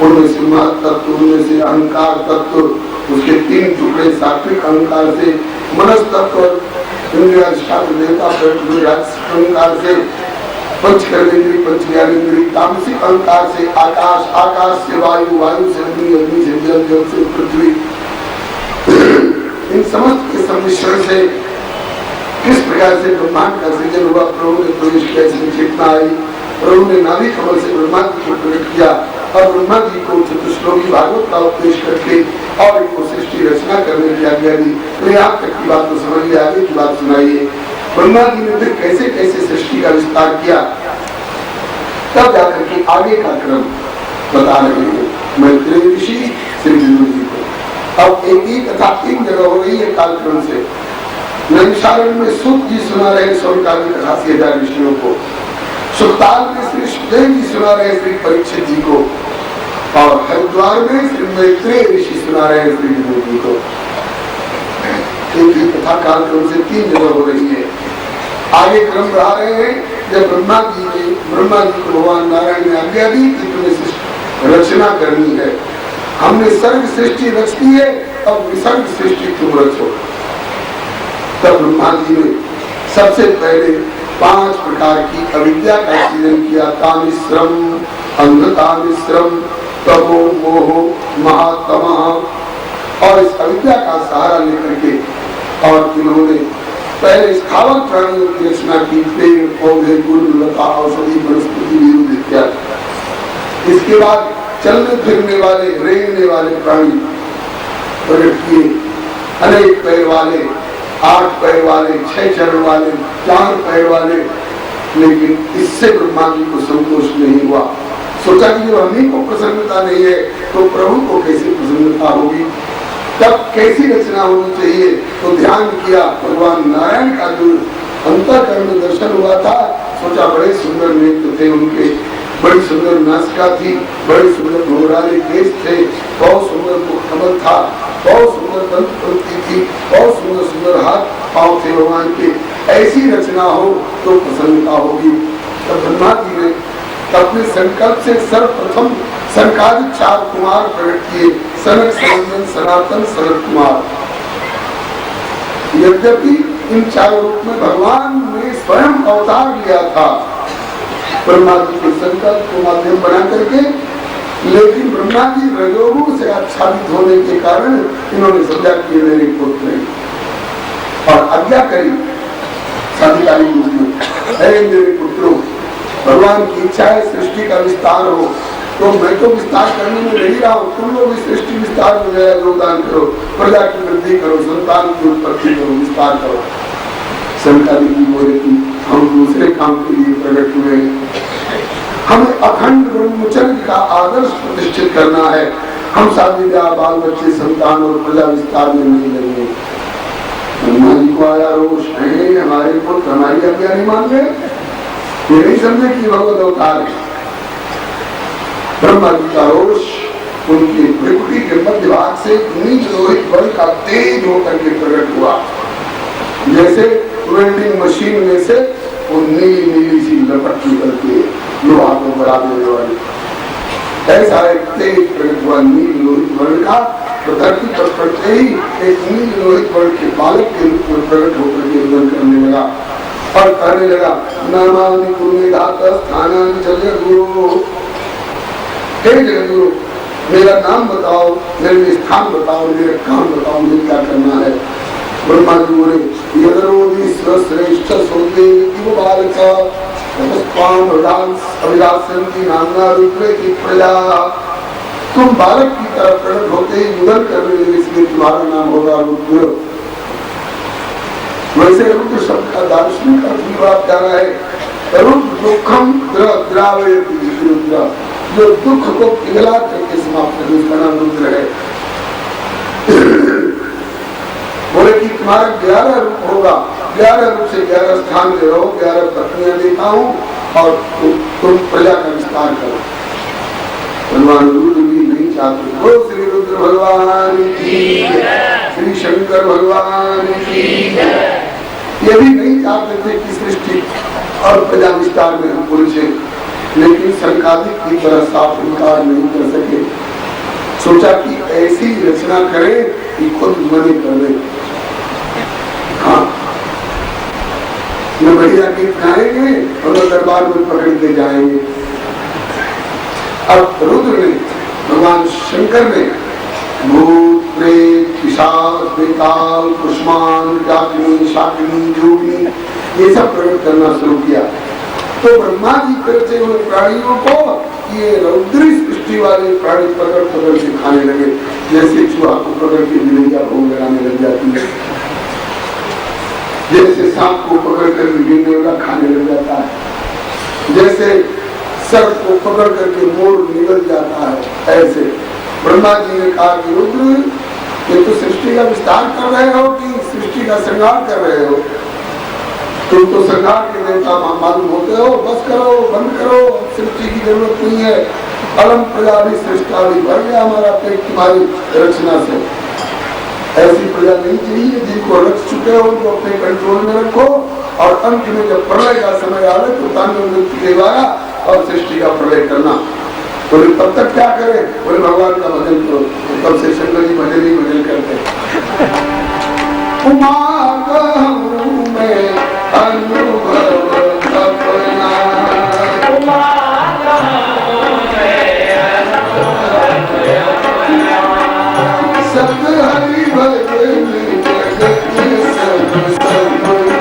उनमें से महत् तत्व, उनमें से अहंकार तत्व, उसके 3 टुकड़े सात्विक अहंकार से, मनस तत्व देवता अहंकार से, पंचकर्मेंद्री पंच ज्ञानेंद्री तामसिक अहंकार से आकाश, आकाश से वायु, वायु से अग्नि, अग्नि से जल, जल से पृथ्वी, इन समस्त के सम्मिश्रण से किस प्रकार से ब्रह्मांड का सृजन हुआ, प्रभु ने प्रवेश किया, इसमें चेतना आई। प्रभु ने नाभि कमल से ब्रह्मा जी को प्रकट किया और ब्रह्मा जी को चतुश्लोकी भागवत का उपदेश करके और इनको सृष्टि रचना करने की आज्ञा दी। तो यहाँ तक की बात तो समझिए, आगे की बात सुनाइए। ब्रह्मा जी ने फिर कैसे कैसे सृष्टि का विस्तार किया, तब जाकर के आगे का क्रम बता रहे हैं मैत्रेय ऋषि श्री विदुर जी को। अब एक ही कथा 3 जगह हो रही है कालक्रम से। नैमिषारण्य में सूत जी सुना रहे स्वर्णकाल की कथा 80,000 ऋषियों को, सुखताल में श्री सुखदेव जी सुना रहे श्री परीक्षित जी को, और हरिद्वार में श्री मैत्रेय ऋषि सुना रहे श्री विदुर जी को। एक ही कथा कालक्रम से 3 जगह हो रही है। आगे क्रम बढ़ा रहे हैं। जब ब्रह्मा जी को भगवान नारायण ने आज्ञा दी कि तुम्हें रचना करनी है, हमने सर्ग सृष्टि रच दी है, अब विसर्ग सृष्टि तुम रचो। तब ब्रह्मा जी ने सबसे पहले 5 प्रकार की अविद्या का सृजन किया। तामिश्रम, अंधतामिश्रम, तमो मोहो महातमः। और इस अविद्या का सहारा लेकर के और उन्होंने पहले स्थावर प्राणियों की रचना की, पेड़ पौधे गुल लता औषधि वनस्पति विरुद्ध इत्यादि। इसके बाद चलने फिरने वाले रेंगने वाले प्राणी प्रकट किए, अनेक पैर वाले, 8 पैर वाले, 6 चरण वाले, 4 पैर वाले। लेकिन इससे ब्रह्मा जी को संतोष नहीं हुआ। सोचा कि जब हमें को प्रसन्नता नहीं है तो प्रभु को कैसे प्रसन्नता होगी, तब कैसी रचना होनी चाहिए। तो ध्यान किया, भगवान नारायण का जो अंतःकरण दर्शन हुआ था, सोचा बड़े सुंदर नेत्र थे उनके, बड़ी सुंदर नासिका थी, बड़े सुंदर घुंघराले केस थे, बहुत सुंदर कमल था, बहुत सुंदर दंत पंक्ति थी, बहुत सुंदर सुंदर हाथ पांव थे भगवान के। ऐसी रचना हो तो प्रसन्नता होगी। तब ब्रह्मा जी ने अपने संकल्प से सर्वप्रथम संकादित 4 कुमार प्रकट किए, सनक सनंदन सनातन सनत कुमार। यद्यपि इन 4 रूप में भगवान ने स्वयं अवतार लिया था ब्रह्मा जी के संकल्प को माध्यम बना करके, लेकिन ब्रह्मा जी रजोगुण से आच्छादित होने के कारण इन्होंने समझा कि मेरे पुत्र नहीं और आज्ञा करी साधिकारी रूप में, अरे मेरे पुत्रों, भगवान की इच्छा है सृष्टि का विस्तार हो, तो मैं तो विस्तार करने में नहीं रहा हूँ, तुम लोग इस सृष्टि विस्तार में मेरा योगदान करो, प्रजा की वृद्धि करो, संतान की उत्पत्ति करो, विस्तार करो। संतानी की बोले कि हम दूसरे काम के लिए प्रकट हुए हैं, हमें अखंड ब्रह्मचर्य का आदर्श प्रतिष्ठित करना है, हम शादी ब्याह बाल बच्चे संतान और प्रजा विस्तार में नहीं लगे। ब्रह्मा जी को आया रोष, हमारे पुत्र हमारी आज्ञा नहीं मान रहे, ये नहीं समझे कि भगवत अवतार है। ब्रह्मा जी का रोष उनकी प्रकृति के मध्य भाग से नीच लोहित बल का तेज होकर के प्रकट हुआ, जैसे वेल्डिंग मशीन में से वो नीली नीली सी लपट निकलती है लोहा को बढ़ा देने वाली, ऐसा एक तेज प्रकट हुआ नील लोहित बल का। तो धरती पर पड़ते ही एक नील लोहित बल के बालक के रूप में प्रकट होकर के उदय करने लगा और कहने लगा, नामानि कुरु धाता स्थानानि जगद्गुरु, हे जगद्गुरु मेरा नाम बताओ, मेरे स्थान बताओ, मेरा काम बताओ, मुझे क्या करना है। ब्रह्मा जी बोले, यदरोधि श्रेष्ठ सोते इव बालका तपस्वाम हृदांस अभिलाषन्ति नामना रुद्र की प्रजा। तुम बालक की तरफ प्रकट होते ही मुदन करने लगे, इसलिए तुम्हारा नाम होगा रुद्र। वैसे रुद्र शब्द का दार्शनिक अर्थ भी बड़ा प्यारा है, रुद्र दुखम द्रावयति रुद्र, जो दुख को पिघला करके समाप्त करे, उसका नाम रुद्र है। बोले कि तुम्हारा 11 रूप होगा, 11 रूप से 11 स्थान में रहो, 11 पत्नियां देता हूँ और तुम प्रजा का विस्तार करो। भगवान रुद्र भी नहीं चाहते, वो श्री रुद्र भगवान की, श्री शंकर भगवान की, ये भी नहीं चाहते थे कि सृष्टि और प्रजा विस्तार में हम उलझे, लेकिन संकादिक की तरह साफ इनकार नहीं कर सके। सोचा कि ऐसी रचना करें कि खुद मने कर ले। हाँ, न बढ़िया गीत गाएंगे और दरबार में पकड़ के जाएंगे। अब रुद्र ने, भगवान शंकर ने भूत प्रेत पिशाच बेताल कुष्मान डाकिनी शाकिनी जोगिनी ये सब प्रकट करना शुरू किया। तो ब्रह्मा जी करते हुए प्राणियों को ये रौद्री सृष्टि वाले प्राणी पकड़ पकड़ के खाने लगे, जैसे चूहा को पकड़ के बिलैया भोग लगाने लग जाती है, जैसे सांप को पकड़ कर गिरने खाने लग जाता है, जैसे सर्प को पकड़ करके मोर निगल जाता है। ऐसे ब्रह्मा जी ने कहा कि रुद्र, ये तो सृष्टि का विस्तार कर रहे हो कि सृष्टि का श्रृंगार कर रहे हो? तुम तो श्रृंगार के देवता मालूम होते हो, बस करो, बंद करो, सृष्टि की जरूरत नहीं है। अलम प्रजा भी सृष्टा भी भर गया हमारा पेट तुम्हारी रचना से। ऐसी प्रजा नहीं चाहिए, जिनको रच चुके हो उनको अपने कंट्रोल में रखो और अंत में जब प्रलय का समय आवे तो तांडव नृत्य के द्वारा और सृष्टि का प्रलय करना। तो तब तक क्या करें? बोले भगवान का भजन करो। तो तब से शंकर जी भजन ही भजन करते। उमा कहूं मैं अनुभव अपना, उमा कहूं मैं अनुभव अपना, सत हरि भजन जगत सब सब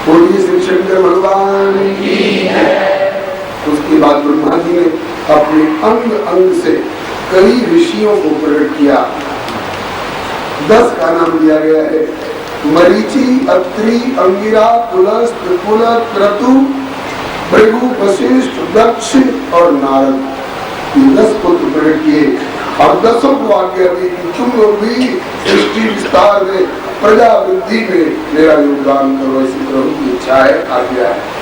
बोलिए श्री शंकर भगवान की है। उसके बाद ब्रह्मा जी ने अपने अंग अंग से कई ऋषियों को प्रकट किया। 10 का नाम दिया गया है। मरीचि, अत्रि, अंगिरा, पुलस्त, पुल, क्रतु, भृगु, वशिष्ठ, दक्ष और नारद, 10 पुत्र प्रकट किए और 10 को आज्ञा दी कि तुम लोग भी सृष्टि विस्तार में, प्रजा वृद्धि में मेरा योगदान करो। ऐसी प्रभु की इच्छा है, आज्ञा है।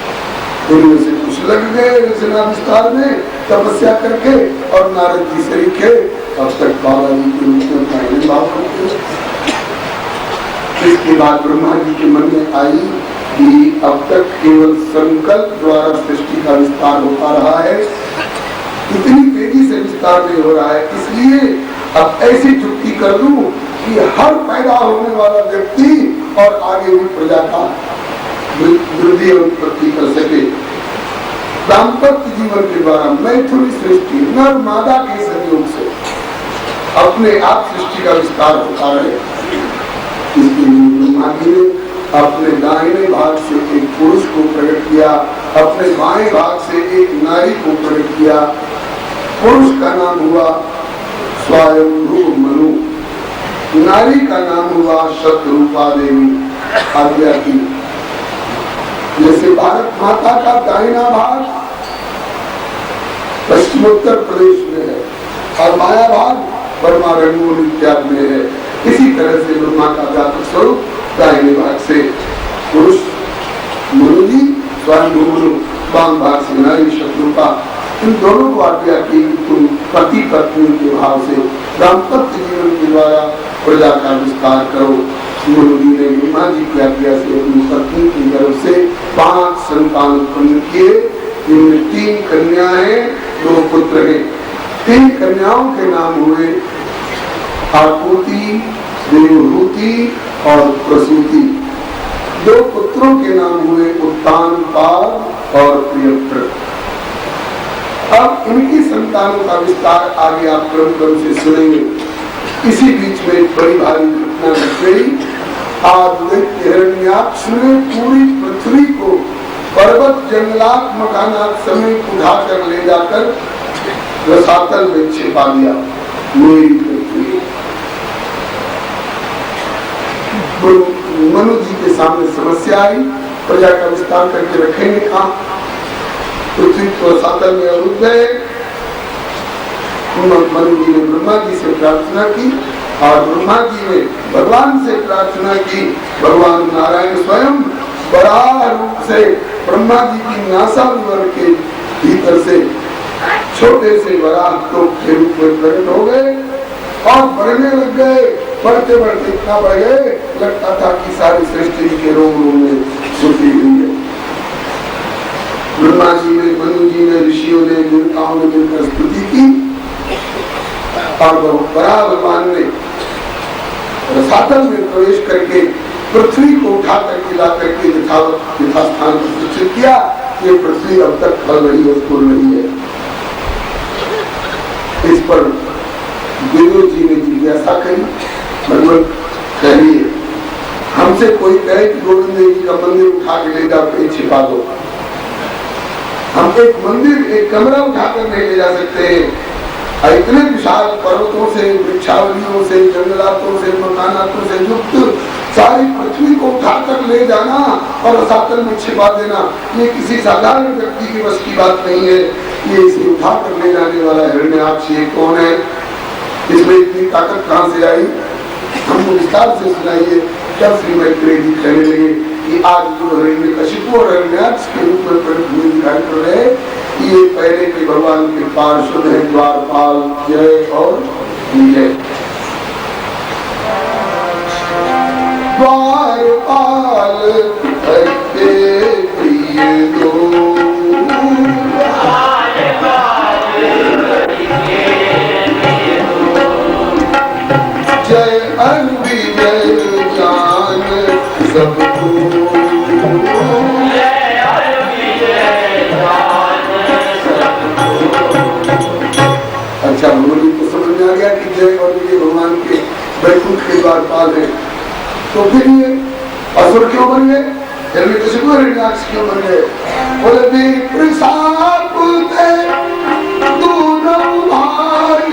उनमें से कुछ लग गए रचना विस्तार में तपस्या करके और नारद जी से लिखे अब तक बाबा जी के रूप में पहले भाव करते। इसके बाद ब्रह्मा जी के मन में आई कि अब तक केवल संकल्प द्वारा सृष्टि का विस्तार होता रहा है, इतनी तेजी से विस्तार नहीं हो रहा है, इसलिए अब ऐसी युक्ति कर दूं कि हर पैदा होने वाला व्यक्ति और आगे हुई प्रजा का वृद्धि और उत्पत्ति कर सके। दाम्पत्य जीवन के द्वारा मैथुन सृष्टि नर मादा के सहयोग से अपने आप सृष्टि का विस्तार होता रहे। इसके लिए ब्रह्मा जी ने अपने दाहिने भाग से एक पुरुष को प्रकट किया, अपने बाएं भाग से एक नारी को प्रकट किया। पुरुष का नाम हुआ स्वयंभू मनु, नारी का नाम हुआ शतरूपा देवी। आज्ञा की जैसे भारत माता का दाहिना भाग पश्चिमोत्तर प्रदेश में है और माया भाग बर्मा रंगून इत्यादि में है, इसी तरह से ब्रह्मा का व्यापक स्वरूप दाहिने भाग से पुरुष मनु जी, स्वयं मनु, वाम भाग से नारी शत्रुपा। इन दोनों को आज्ञा की तुम पति पत्नी के भाव से दाम्पत्य जीवन के द्वारा प्रजा का विस्तार करो। मनु जी ने ब्रह्मा जी की आज्ञा से अपनी पत्नी की गर्भ से 5 संतान उत्पन्न किए, जिनमें 3 कन्याएं 2 पुत्र हैं। 3 कन्याओं के नाम हुए आकुति, देवहूति और प्रसूति। 2 पुत्रों के नाम हुए उत्तानपाद और प्रियव्रत। अब इनकी संतानों का विस्तार आगे आप क्रम क्रम से सुनेंगे। इसी बीच में बड़ी भारी घटना घट गई। हिरण्याक्ष ने पूरी पृथ्वी को पर्वत जंगलात मकानात समेत उठाकर ले जाकर रसातल में छिपा दिया। मेरी पृथ्वी मनु जी के सामने समस्या आई, प्रजा का विस्तार करके रखेंगे कहाँ? पृथ्वी को रसातल में रुक गए। मनु जी ने ब्रह्मा जी से प्रार्थना की और ब्रह्मा जी ने भगवान से प्रार्थना की। भगवान नारायण स्वयं बराह रूप से ब्रह्मा जी की नासाविवर के भीतर से छोटे से वराह तो के रूप में प्रकट हो गए और बढ़ने लग गए। बढ़ते बढ़ते इतना बढ़ गए लगता था कि सारी सृष्टि के रोम रोम में छुपी हुई है। ब्रह्मा जी ने, मनु जी ने, ऋषियों ने, देवताओं ने मिलकर स्तुति की और बड़ा भगवान ने रसातल में प्रवेश करके पृथ्वी को उठा करके ला करके यथास्थान पर सूचित किया। ये पृथ्वी अब तक फल रही है, फूल रही है। इस पर देव जी ने जिज्ञासा करी, भगवान कहिए, हमसे कोई कहे कि गोविंद जी का मंदिर उठा के ले जाओ, कहीं छिपा दो। हम एक मंदिर, एक कमरा उठाकर नहीं ले जा सकते हैं। इतने विशाल पर्वतों से, वृक्षावलियों से, जंगलातों से, मकानातों से युक्त सारी पृथ्वी को उठाकर ले जाना और रसातल में छिपा देना, ये किसी साधारण व्यक्ति की बस की बात नहीं है। ये इसे उठाकर ले जाने वाला हिरण्याक्ष ये कौन है? इसमें इतनी ताकत कहाँ से आई? हमको विस्तार से सुनाइए। जब श्री मैत्रेय जी कहने लगे कि आज जो हिरण्यकशिपु और हिरण्याक्ष के रूप में प्रकट हुए दिखाई पड़ रहे, ये पहले के भगवान के पार्षद है, द्वारपाल जय और विजय। द्वारपाल प्रिय दो, जय और विजय जान सबको। अच्छा, मुझे तो समझ में आ गया कि जय और विजय भगवान के वैकुंठ के द्वारपाल है। तो फिर ये असुर क्यों बन गए? फिर भी कुछ हिरण्याक्ष क्यों बन गए? बोले विप्र शाप थे दोनों भाई,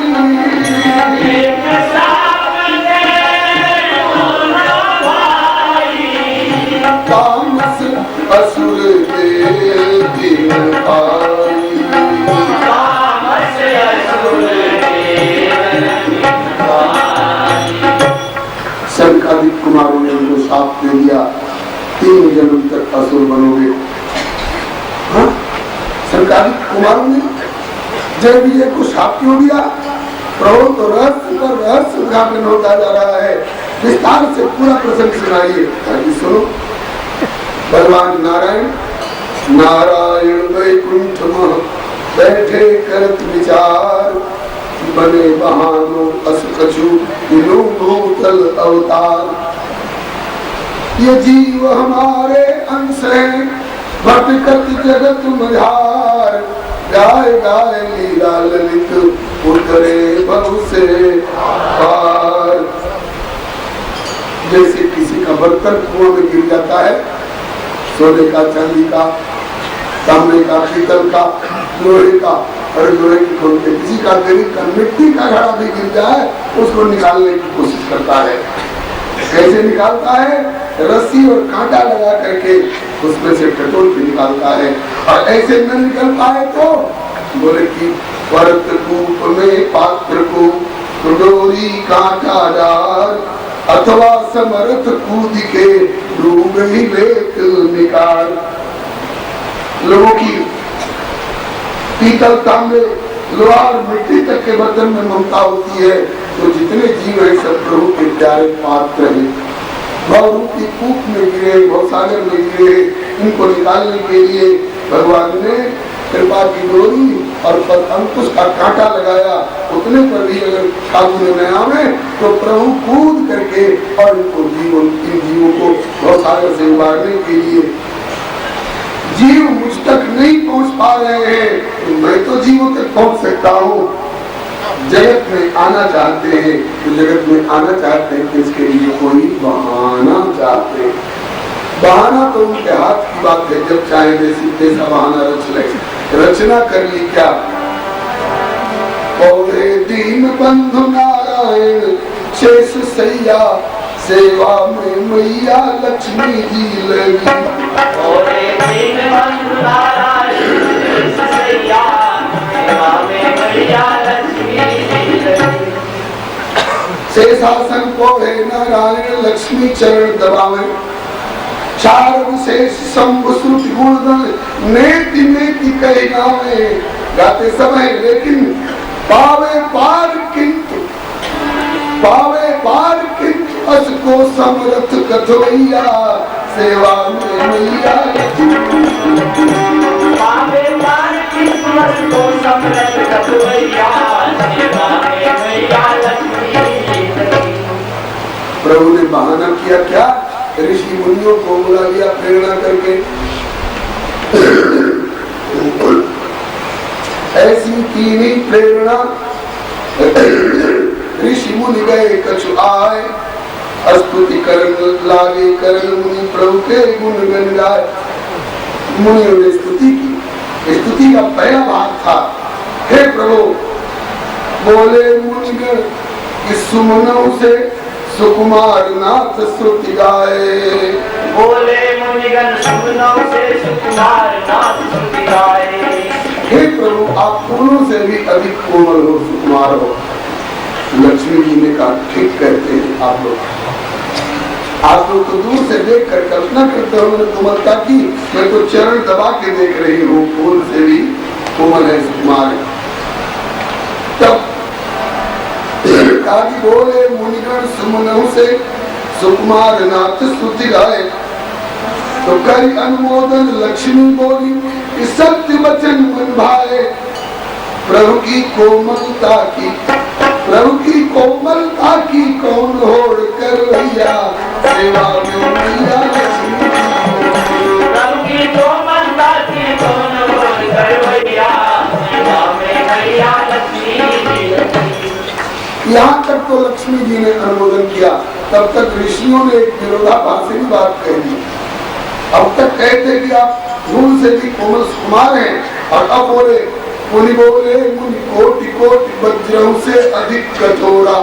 तामस असुर के दिन भाई, संकादिक कुमारों ने उनको शाप दे दिया, 3 जन्म तक असुर बनोगे। हाँ? संकादिक कुमारों ने जय विजय को शाप क्यों दिया? प्रभु तो रहस्य पर रहस्य उद्घाटन होता जा रहा है, विस्तार से पूरा प्रसंग सुनाइए ताकि सुनो। भगवान नारायण नारायण वैकुंठ में बैठे करत विचार, बने बहानो अस कछु दिनो भूतल अवतार। ये जीव हमारे अंश है, भटकत जगत मझार, गाय गाय लीला ललित उतरे बहु से पार। जैसे किसी का बर्तन कुआं में गिर जाता है, सोने का, चांदी का, तांबे का, पीतल का, लोहे का, और लोहे की खोलते, किसी का गरीब का मिट्टी का घड़ा भी गिर जाए उसको निकालने की कोशिश करता है। कैसे निकालता है? रस्सी और कांटा लगा करके उसमें से टटोल के निकालता है। और ऐसे न निकल पाए तो बोले कि परत कूप में पात्र को डोरी कांटा डाल, अथवा समर्थ कूद के डूब ही लेक निकाल। लोगों की पीतल, तांबे, लोहा, मिट्टी तक के बर्तन में ममता होती है, तो जितने जीव है सब प्रभु के प्यारे पात्र हैं। भवरूप की कूप में गिरे, भवसागर में गिरे, इनको निकालने के लिए भगवान ने कृपा की डोरी और पर अंकुश का कांटा लगाया। उतने पर भी अगर काबू में न आवे तो प्रभु कूद करके और इनको इन जीवों को भवसागर से उबारने के लिए, जीव मुझ तक नहीं पहुंच पा रहे हैं तो मैं तो जीवों तक पहुंच सकता हूँ। जगत में आना चाहते हैं तो जगत में आना चाहते हैं, इसके लिए कोई बहाना चाहते हैं। बहाना तो उनके हाथ की बात है, जब चाहे जैसा बहाना रच ले। रचना कर ली क्या? पौधे दीन बंधु नारायण शेष सैया, सेवा में मैया लक्ष्मी जी लगी। पौधे दीन बंधु नारायण शेष सैया, सेवा में मैया लक्ष्मी जी लगी। शेषासन पौधे नारायण लक्ष्मी चरण दबावे, चार विशेष शंभु श्रुति गुणगण नेति नेति कही गावे। गाते समय लेकिन पावे पार किंतु असको समर्थ कथोइया, सेवा में मैया पावे पार किंतु असको समर्थ कथोइया, सेवा में मैया लक्ष्मी। प्रभु ने बहाना किया क्या? ऋषि मुनियों को बुला लिया प्रेरणा करके। ऐसी कीनी प्रेरणा, ऋषि मुनि गए कछु आए, स्तुति करन लागे करण मुनि प्रभु के गुण गन गाए। मुनियों ने स्तुति की। स्तुति का पहला भाग था, हे प्रभु बोले मुनिगण इस सुमनों से सुकुमार नाथ श्रुति गाए। बोले मुनिगण सुमनों से सुकुमार नाथ श्रुति गाए। हे प्रभु आप फूलों से भी अधिक कोमल हो, सुकुमार हो। लक्ष्मी जी ने कहा ठीक कहते हैं आप लोग तो दूर से देख कर कल्पना करते हो उन्होंने कोमलता की, मैं तो चरण दबा के देख रही हूँ, फूल से भी कोमल है, सुकुमार है। तब काजी बोले मुनिगण सुमनों से सुकुमार नाथ स्तुति गाए, तो करी अनुमोदन लक्ष्मी बोली सत्य वचन मन भाए। प्रभु की कोमलता की कौन होड़ कर भैया, सेवा में मैया लक्ष्मी। प्रभु की कोमलता की कौन होड़ कर भैया, सेवा में मैया लक्ष्मी। यहाँ तक तो लक्ष्मी जी ने अनुमोदन किया, तब तक ऋषियों ने एक विरोधाभासी बात कह दी। अब तक कहते कि आप फूल से भी कोमल सुकुमार हैं, और अब बोले मुनि कोटि कोटि वज्रों से अधिक कठोरा।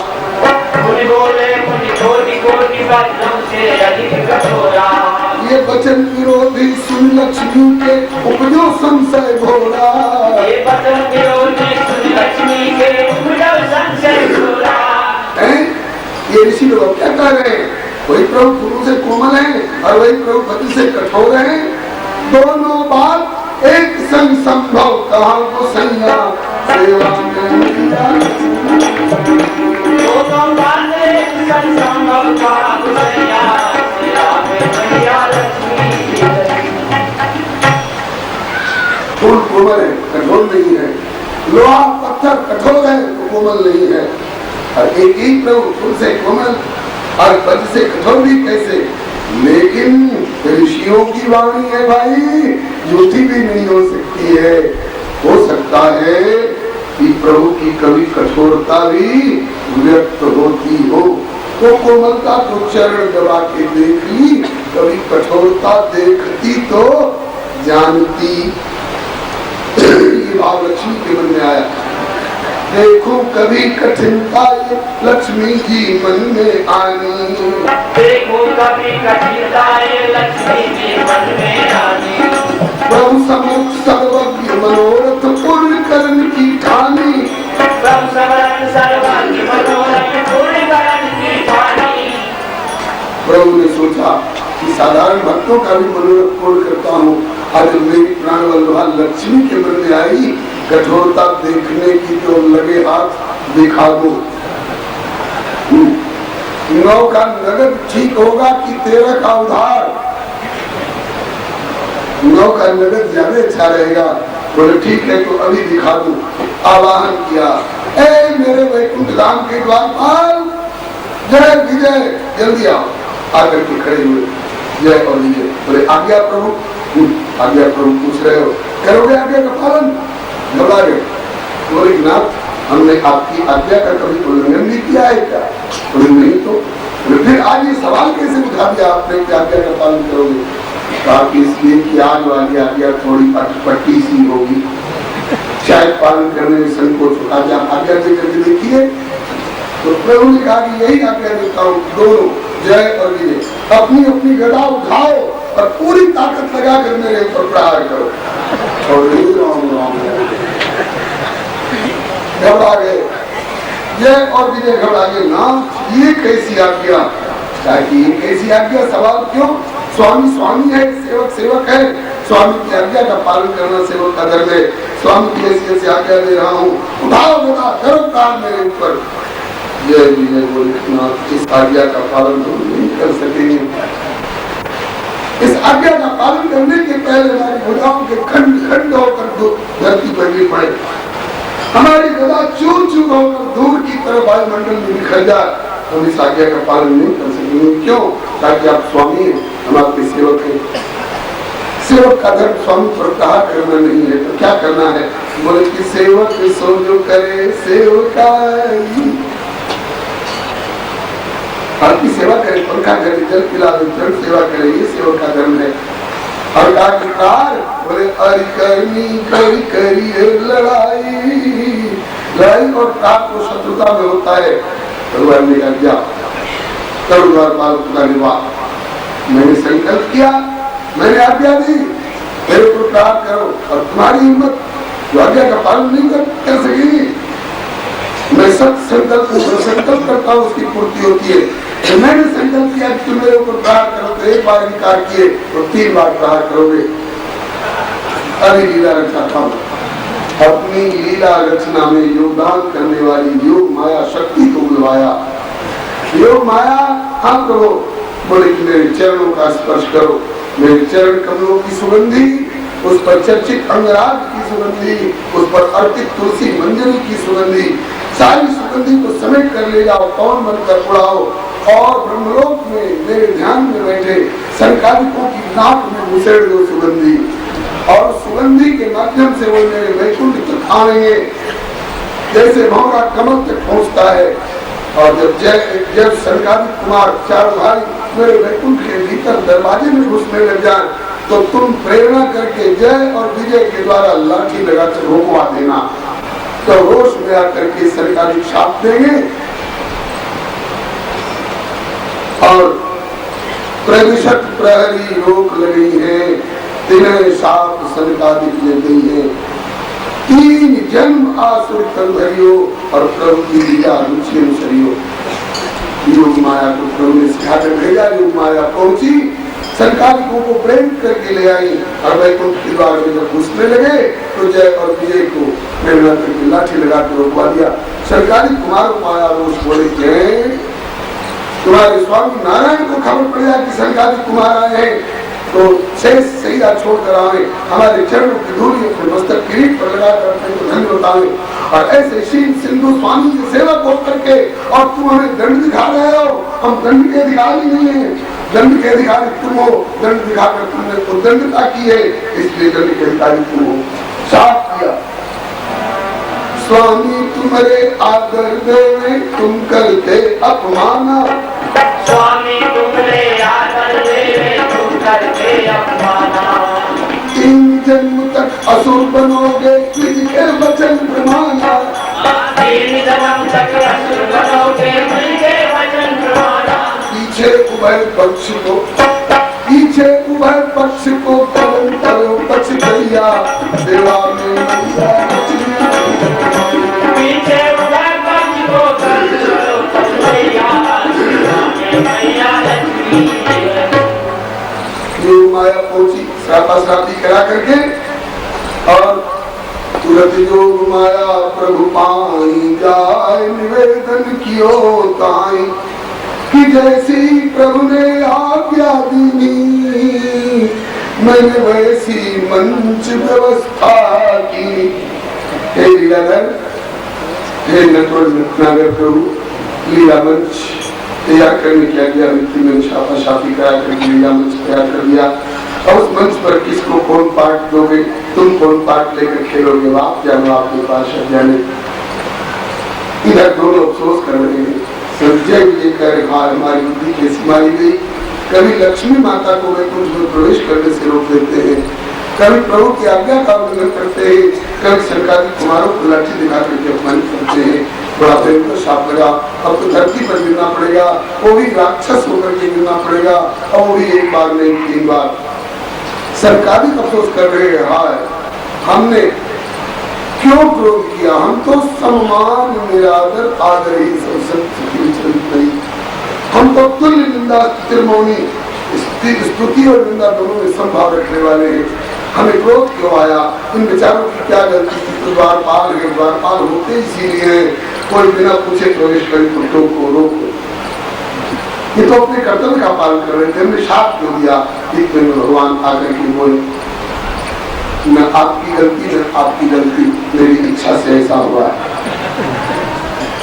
मुनि बोले मुनि कोटि कोटि वज्रों से अधिक कठोरा। ये वचन विरोधी सुन लक्ष्मी के उपजो संशय घोरा। ये वचन विरोधी सुन लक्ष्मी के उपजो संशय घोरा। ये ऋषि लोग क्या कह रहे हैं? वही प्रभु गुरु से कोमल है और वही प्रभु पति से कठोर है। दोनों बात एक संग संभव कहा को सैया सेवा में दोनों बात एक संग संभव कहा को सैया सेवा में मैया लक्ष्मी। फूल कोमल है, कठोर नहीं है। लोहा पत्थर कठोर है तो कोमल नहीं है। और एक ही प्रभु फूल से कोमल और पद से कठोर भी कैसे? लेकिन ऋषियों की वाणी है भाई, झूठी भी नहीं हो सकती है। हो सकता है कि प्रभु की कभी कठोरता भी व्यक्त होती हो, तो कोमलता को चरण दबा के देख ली, कभी कठोरता देखती तो जानती। ये भाव लक्ष्मी के मन में आया। देखो कभी कठिनता लक्ष्मी जी मन में आनी। देखो कभी कठिनता लक्ष्मी जी मन में आनी। प्रभु समुख सर्वज्ञ मनोरथ पूर्ण करने की ठानी। प्रभु सर्वज्ञ मनोरथ पूर्ण करने की ठानी। प्रभु ने सोचा कि साधारण भक्तों का भी मनोरथ पूर्ण करता हूँ। आज मेरी प्राण वल्लभा लक्ष्मी के मन में आई, कठोरता देखने की तो लगे हाथ दिखा दो। 9 का नगद ठीक होगा कि 13 का उधार? 9 का नगद ज्यादा अच्छा रहेगा। बोले ठीक है तो अभी दिखा दो। आवाहन किया, ए मेरे वैकुंठ धाम के द्वारपाल, जय विजय, जल्दी आओ। आकर के खड़े हुए, जय और विजय। बोले आज्ञा प्रभु। आज्ञा प्रभु पूछ रहे हो, करोगे आज्ञा का पालन? घबरा गए। बोले नाथ, हमने आपकी आज्ञा का कभी उल्लंघन नहीं किया है क्या? बोले नहीं तो। फिर आज ये सवाल कैसे उठा दिया आपने कि आज्ञा का पालन करोगे? कहा कि इसलिए कि आज वाली आज्ञा थोड़ी अटपटी सी होगी, शायद पालन करने में संकोच होगा। आप आज्ञा दे करके देखिए। तो प्रभु ने कहा कि यही आज्ञा देता हूँ, दोनों जय और विजय अपनी अपनी गदा उठाओ और पूरी ताकत लगा कर मेरे ऊपर प्रहार करो। और घबरा गए, जय और विजय घबरा गए। ना ये कैसी आज्ञा? ताकि ये कैसी आज्ञा? सवाल क्यों? स्वामी स्वामी है, सेवक सेवक है। स्वामी की आज्ञा का पालन करना सेवक का धर्म है। स्वामी की ऐसी आज्ञा दे रहा हूँ, उठाओ गदा, करो काम मेरे ऊपर। जय विजय बोले, इस आज्ञा का पालन हम नहीं कर सकेंगे। इस आज्ञा का पालन करने के पहले हमारी भुजाओं के खंड खंड होकर धरती पर गिर पड़े, हमारी गदा चूर चूर होकर दूर की तरफ वायुमंडल में बिखर जाए। हम इस आज्ञा का पालन नहीं कर सकेंगे। क्यों? ताकि आप स्वामी हैं, हम आपके सेवक हैं। सेवक का धर्म स्वामी पर कहा करना नहीं है, तो क्या करना है? बोले कि सेवक सो जो करे सेवकाई। आपकी सेवा करे, पंखा करे, जल पिला दे, जल सेवा करे, ये सेवक का धर्म है। और बोले अरि करनी करी करिए लड़ाई। लड़ाई और काट को शत्रुता में होता है। भगवान ने आज्ञा करो द्वारपाल का निर्वाह। मैंने संकल्प किया, मैंने आज्ञा दी, मेरे को प्राप्त करो। और तुम्हारी हिम्मत जो आज्ञा का पालन नहीं कर सकेगी, मैं सब संकल्प करता हूँ, उसकी पूर्ति होती है। तो मैंने संकल्प किया कि तुम मेरे ऊपर प्रहार करो, तो एक बार इनकार किए तो 3 बार प्रहार करोगे। अभी लीला रचना हूँ, अपनी लीला रचना में योगदान करने वाली योग माया शक्ति को बुलवाया। योग माया, हाँ प्रभु। बोले कि मेरे चरणों का स्पर्श करो, मेरे चरण कमलों की सुगंधी, उस पर चर्चित अंगराग की सुगंधी, उस पर अर्पित तुलसी मंजरी की सुगंधी, सारी सुगंधी को समेट कर ले जाओ, कौन बनकर उड़ाओ। और ब्रह्मलोक में मेरे ध्यान में बैठे संकालिकों की नाक में घुसेड़ दो सुगंधी, और सुगंधी के माध्यम से वो मेरे वैकुंठ तक आएंगे, जैसे भौरा कमल तक पहुंचता है। और जब संकालिक कुमार 4 भाई मेरे वैकुंठ के भीतर दरवाजे में घुसने लग जाए तो तुम प्रेरणा करके जय और विजय के द्वारा लाठी लगाकर रोकवा देना। तो रोष में आकर के सरकारी छाप देंगे और प्रतिशत प्रहरी रोक लगी है, तिन्हें साप सनकादिक ले गई है। 3 जन्म आसुर कंधरियो और प्रभु की लीला रुचि अनुसरियो। योग माया को प्रभु ने सिखाकर भेजा। योग माया पहुंची, संकालिकों को प्रेम करके ले आई और वैकुंठ के द्वार में जब घुसने लगे तो जय और विजय को प्रेरणा करके लाठी लगा कर रोकवा दिया। सरकारी कुमार माया रोष बोले के तुम्हारे स्वामी नारायण को खबर पड़ जाए कि संकालिक कुमार आए हैं तो शेष सैया छोड़कर आए, हमारे चरणों की धूली अपने मस्तक किरीट पर लगाकर अपने को धन्य बताए। और ऐसे शील सिंधु स्वामी की सेवा को करके और तुम हमें दंड दिखा रहे हो। हम दंड के अधिकारी नहीं है, दंड के अधिकारी तुम हो। दंड दिखाकर तुमने तो दंडता की है, इसलिए दंड के अधिकारी तुम हो। साफ किया स्वामी तुम्हारे आदर देवे तुम करते अपमाना। स्वामी तुम्हारे आदर देवे तुम करते अपमाना। 3 जन्म तक असुर बनोगे तुझके वचन प्रमाना। 3 जन्म तक असुर बनोगे तुझके वचन प्रमाना। पीछे उभय पक्ष को कलम करो पक्ष गैया देवा में पीछे उभय पक्ष को कलम करो पक्ष गैया देवा में मैया लक्ष्मी। माया पहुंची श्रापा श्रापी करा करके और तुरंत योग माया प्रभु पाई जाए निवेदन कियो ताई कि जैसी प्रभु ने आज्ञा दी मैंने वैसी मंच व्यवस्था की। हे लीलाधर, हे नटवर प्रभु, लीला मंच तैयार करने की आज्ञा हुई। मैंने छापा छापी करा करके लीला मंच तैयार कर दिया। और उस मंच पर किसको कौन पार्ट दोगे, तुम कौन पार्ट लेकर खेलोगे, आप जानो आपके पास जाने। इधर दोनों अफसोस कर रहे हैं। संजय विजय कह रहे हमारी बुद्धि कैसी मारी गई। कभी लक्ष्मी माता को वैकुंठ में प्रवेश करने से रोक देते हैं, कभी प्रभु की आज्ञा का उल्लंघन करते हैं, कभी सरकारी कुमारों को लाठी दिखा करके अपमानित करते हैं। बड़ा भयंकर शाप लगा। अब तो धरती पर गिरना पड़ेगा, वो भी राक्षस होकर के गिरना पड़ेगा, और वो भी 1 बार नहीं 3 बार। सरकारी अफसोस कर रहे हैं, हाय हमने क्यों क्रोध किया, हम तो सम्मान निरादर आदर ही सब। हम तो तुल्य निंदा तिरमौनी स्तुति और निंदा दोनों में संभाव रखने वाले हैं। हमें क्रोध क्यों आया, इन बेचारों की क्या गलती थी। तो द्वारपाल है, द्वारपाल होते इसीलिए कोई बिना पूछे प्रवेश करे तो टोको रोको। ये तो अपने कर्तव्य का पालन कर रहे थे। हमने शाप क्यों दिया। एक दिन भगवान आकर के बोले न आपकी गलती न आपकी गलती, मेरी इच्छा से ऐसा हुआ है।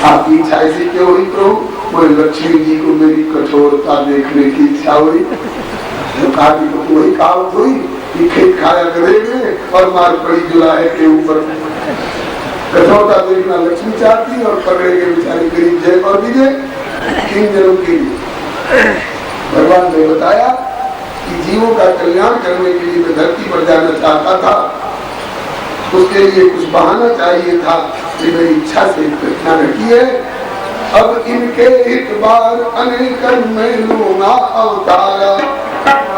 आपकी इच्छा ऐसी क्यों हुई प्रभु। बोले लक्ष्मी जी को मेरी कठोरता देखने की इच्छा हुई। तो वही कहावत हुई कि खेत खाया करेंगे और मार पड़ी जुलाहे के ऊपर। कठोरता देखना लक्ष्मी चाहती और पकड़े के बेचारी गरीब जय और विजय 3 जनों के लिए। भगवान ने बताया कि जीवों का कल्याण करने के लिए मैं धरती पर जाना चाहता था, उसके लिए कुछ बहाना चाहिए था कि मेरी इच्छा से घटना घटी है। अब इनके एक बार अनेक में लूंगा अवतारा।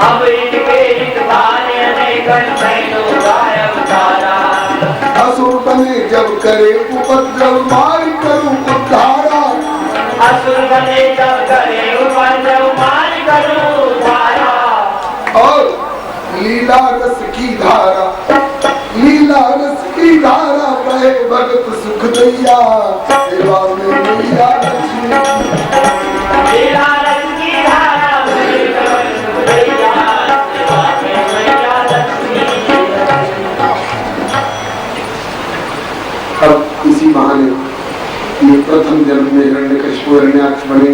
अब इनके एक बार अनेक में लूंगा अवतारा। असुर बने जब करे उपद्रव मार करूं उद्धारा। असुर बने जब करे उपद्रव मार करूं उद्धारा। और लीला रस की धारा, लीला रस की धारा बहे भगत सुख दैया सेवा में मैया लक्ष्मी। लीला रस की धारा बहे भगत सुख दैया सेवा में मैया लक्ष्मी। अब इसी बहाने ये प्रथम जन्म में हिरण्यकशिपु हिरण्याक्ष बने,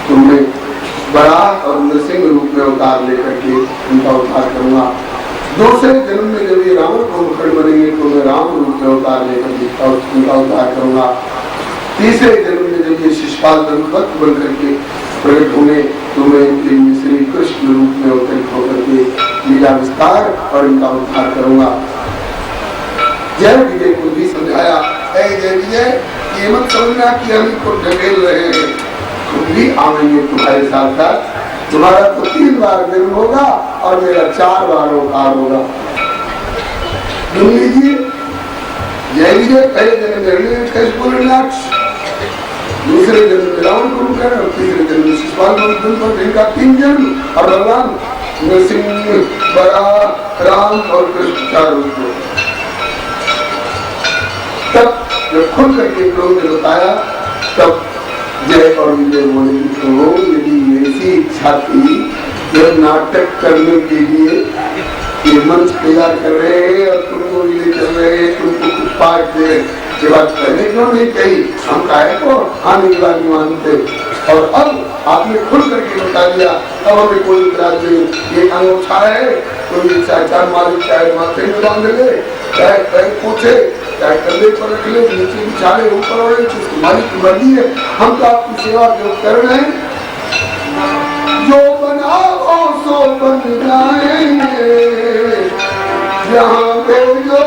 तुमने बड़ा और नृसिंह रूप में अवतार लेकर के उनका उद्धार करूंगा। दूसरे जन्म में जब ये रावण को मुखंड बनेंगे तो मैं राम रूप में अवतार लेकर उनका उद्धार करूंगा। तीसरे जन्म में जब ये शिशुपाल दंपत्ति बन करके प्रकट हुए तो मैं इनके लिए श्री कृष्ण रूप में अवतरित होकर के लीला विस्तार और इनका उद्धार करूंगा। जय विजय को भी समझाया, जय विजय ये मत समझना कि हम इनको ढकेल रहे हैं, तुम भी आवेंगे तुम्हारे साथ साथ, तुम्हारा तो 3 बार जन्म होगा और मेरा 4 बार अवतार होगा। सुन लीजिए, जय विजय पहले जन्म हिरण्यकश्यप, दूसरे जन्म में रावण कुंभकर्ण और तीसरे जन्म में शिशुपाल मधुसूदन, इनका 3 जन्म और भगवान नरसिंह, बराह, राम और कृष्ण 4 रूप। तब जब खुल करके प्रभु ने बताया तब जय और विजय बोले तो यदि ऐसी इच्छा थी जब नाटक करने के लिए ये मंच तैयार कर रहे हैं और तुमको भी ले चल रहे हैं, तुमको कुछ पाठ दे के बाद पहले क्यों नहीं कही, हम काहे को आने की बात नहीं मानते। और अब आपने खुल करके बता दिया, अब हमें कोई इतराज नहीं, ये अंगूठा है तो ये चाहे मालिक चाहे माथे में बांध ले, चाहे पैर पूछे, चाहे कंधे पर रख ले, नीचे बिछाले ऊपर ओढ़े, मालिक की मर्जी है, हम तो आपकी सेवा के उपकरण हैं। जो बनाओ सो बन जाएंगे, जहाँ पे जो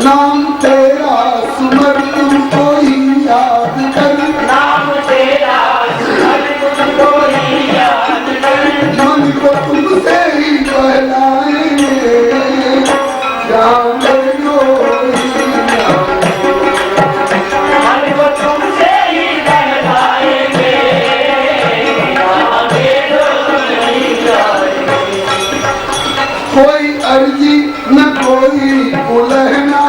नाम तेरा सुमर तुमको ही याद कर, नाम तेरा सुमर तुमको ही याद कर, मन को तुमसे ही बहलाएंगे, जान लो मन को तुमसे ही बहलाएंगे, कोई अर्जी न कोई उलहना,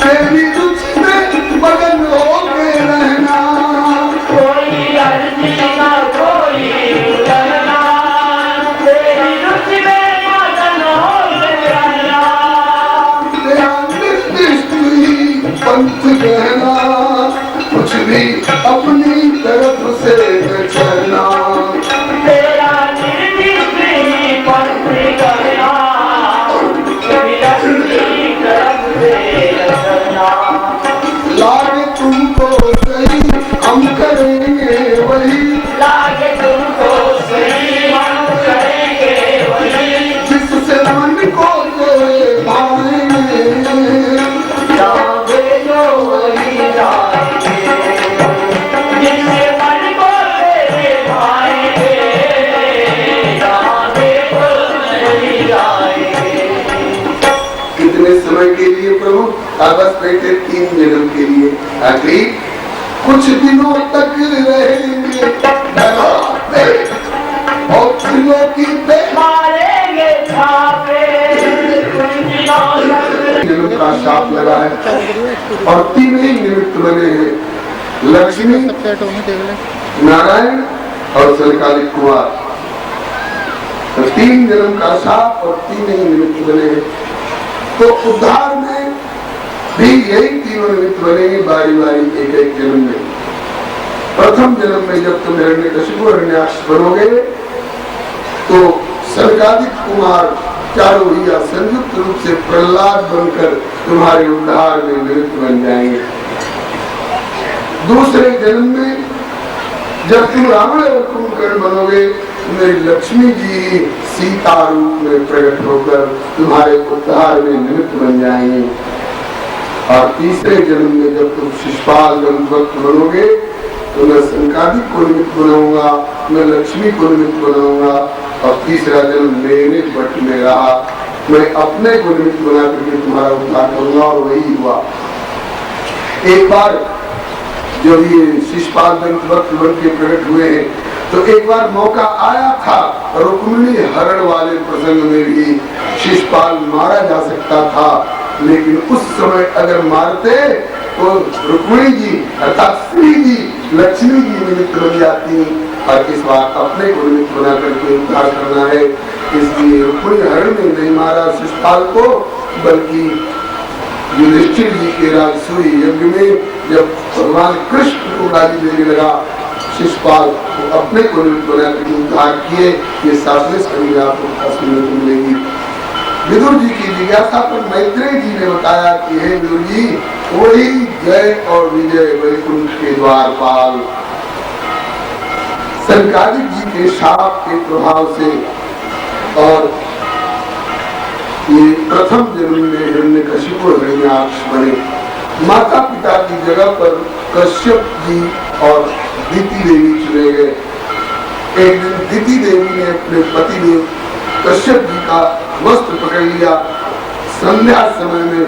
तेरी रुचि में मगन हो के रहना, कोई अर्जी न कोई उलहना, तेरी रुचि में मगन हो के रहना, तेरा निर्दिष्ट ही पंथ कहना, कुछ भी अपनी तरफ से न चलना, तेरा निर्दिष्ट ही पंथ कहना, लागे तुमको सही हम करेंगे वही, लागे तुमको सही हम करेंगे वही, जिससे मन को दे भाएंगे, जागे जो वही जाएंगे, जिससे मन को दे भाएंगे, जागे जो वही जाएंगे। कितने समय के लिए प्रभु? बस बैठे 3 जन्म के लिए, आखिरी कुछ दिनों तक रहेंगे और त्रिलोकी पे मारेंगे छापे, जन्म का शाप लगा है और 3 ही निमित्त बने हैं, लक्ष्मी, नारायण और सरकारी कुमार। तो 3 जन्म का शाप और 3 ही निमित्त बने हैं। तो उद्धार में भी यही 3 निमित्त बनेंगे बारी बारी एक जन्म में। प्रथम जन्म में जब तुम हिरण्यकशिपु हिरण्याक्ष बनोगे तो सर्गाधिक कुमार चारों ही संयुक्त रूप से प्रहलाद बनकर तुम्हारे उद्धार में निमित्त बन जाएंगे। दूसरे जन्म में जब तुम रावण और कुंभकर्ण बनोगे, मेरी लक्ष्मी जी सीता रूप में प्रकट होकर तुम्हारे उद्धार में निमित्त बन जाएंगी। और तीसरे जन्म में जब तुम शिशुपाल भक्त बनोगे तो मैं संकादिक को निमित्त बनाऊंगा, मैं लक्ष्मी को निमित्त बनाऊंगा। और तीसरा जन्म मेरे पट में रहा, मैं अपने को निमित्त बना करके तुम्हारा उद्धार करूंगा। और वही हुआ। एक बार जब ये शिशुपाल भक्त बन के प्रकट हुए हैं तो एक बार मौका आया था, रुक्मिणी हरण वाले प्रसंग में भी शिशुपाल मारा जा सकता था, लेकिन उस समय अगर मारते तो रुक्मिणी जी अर्थात श्री जी लक्ष्मी जी निमित्त बन जाती। और इस बार अपने को निमित्त बना करके उद्धार करना है, इसलिए रुक्मिणी हरण में नहीं मारा शिशुपाल को, बल्कि युधिष्ठिर जी के राजसूय यज्ञ में जब भगवान कृष्ण को गाली देने लगा शिशुपाल, तो अपने को निमित्त बना करके उद्धार किए। ये 7वें स्कंद में आपको सुनने को मिलेगी। विदुर जी की जिज्ञासा पर मैत्रेय जी ने बताया कि हे विदुर जी, वही जय और विजय वैकुंठ के द्वारपाल सनकादिक जी के शाप के प्रभाव से और ये प्रथम जन्म में हिरण्यकशिपु और हिरण्याक्ष बने। माता पिता की जगह पर कश्यप जी और दिति देवी चुने गए। एक दिन दिति देवी ने अपने पति देव कश्यप जी का वस्त्र पकड़ लिया। संध्या समय में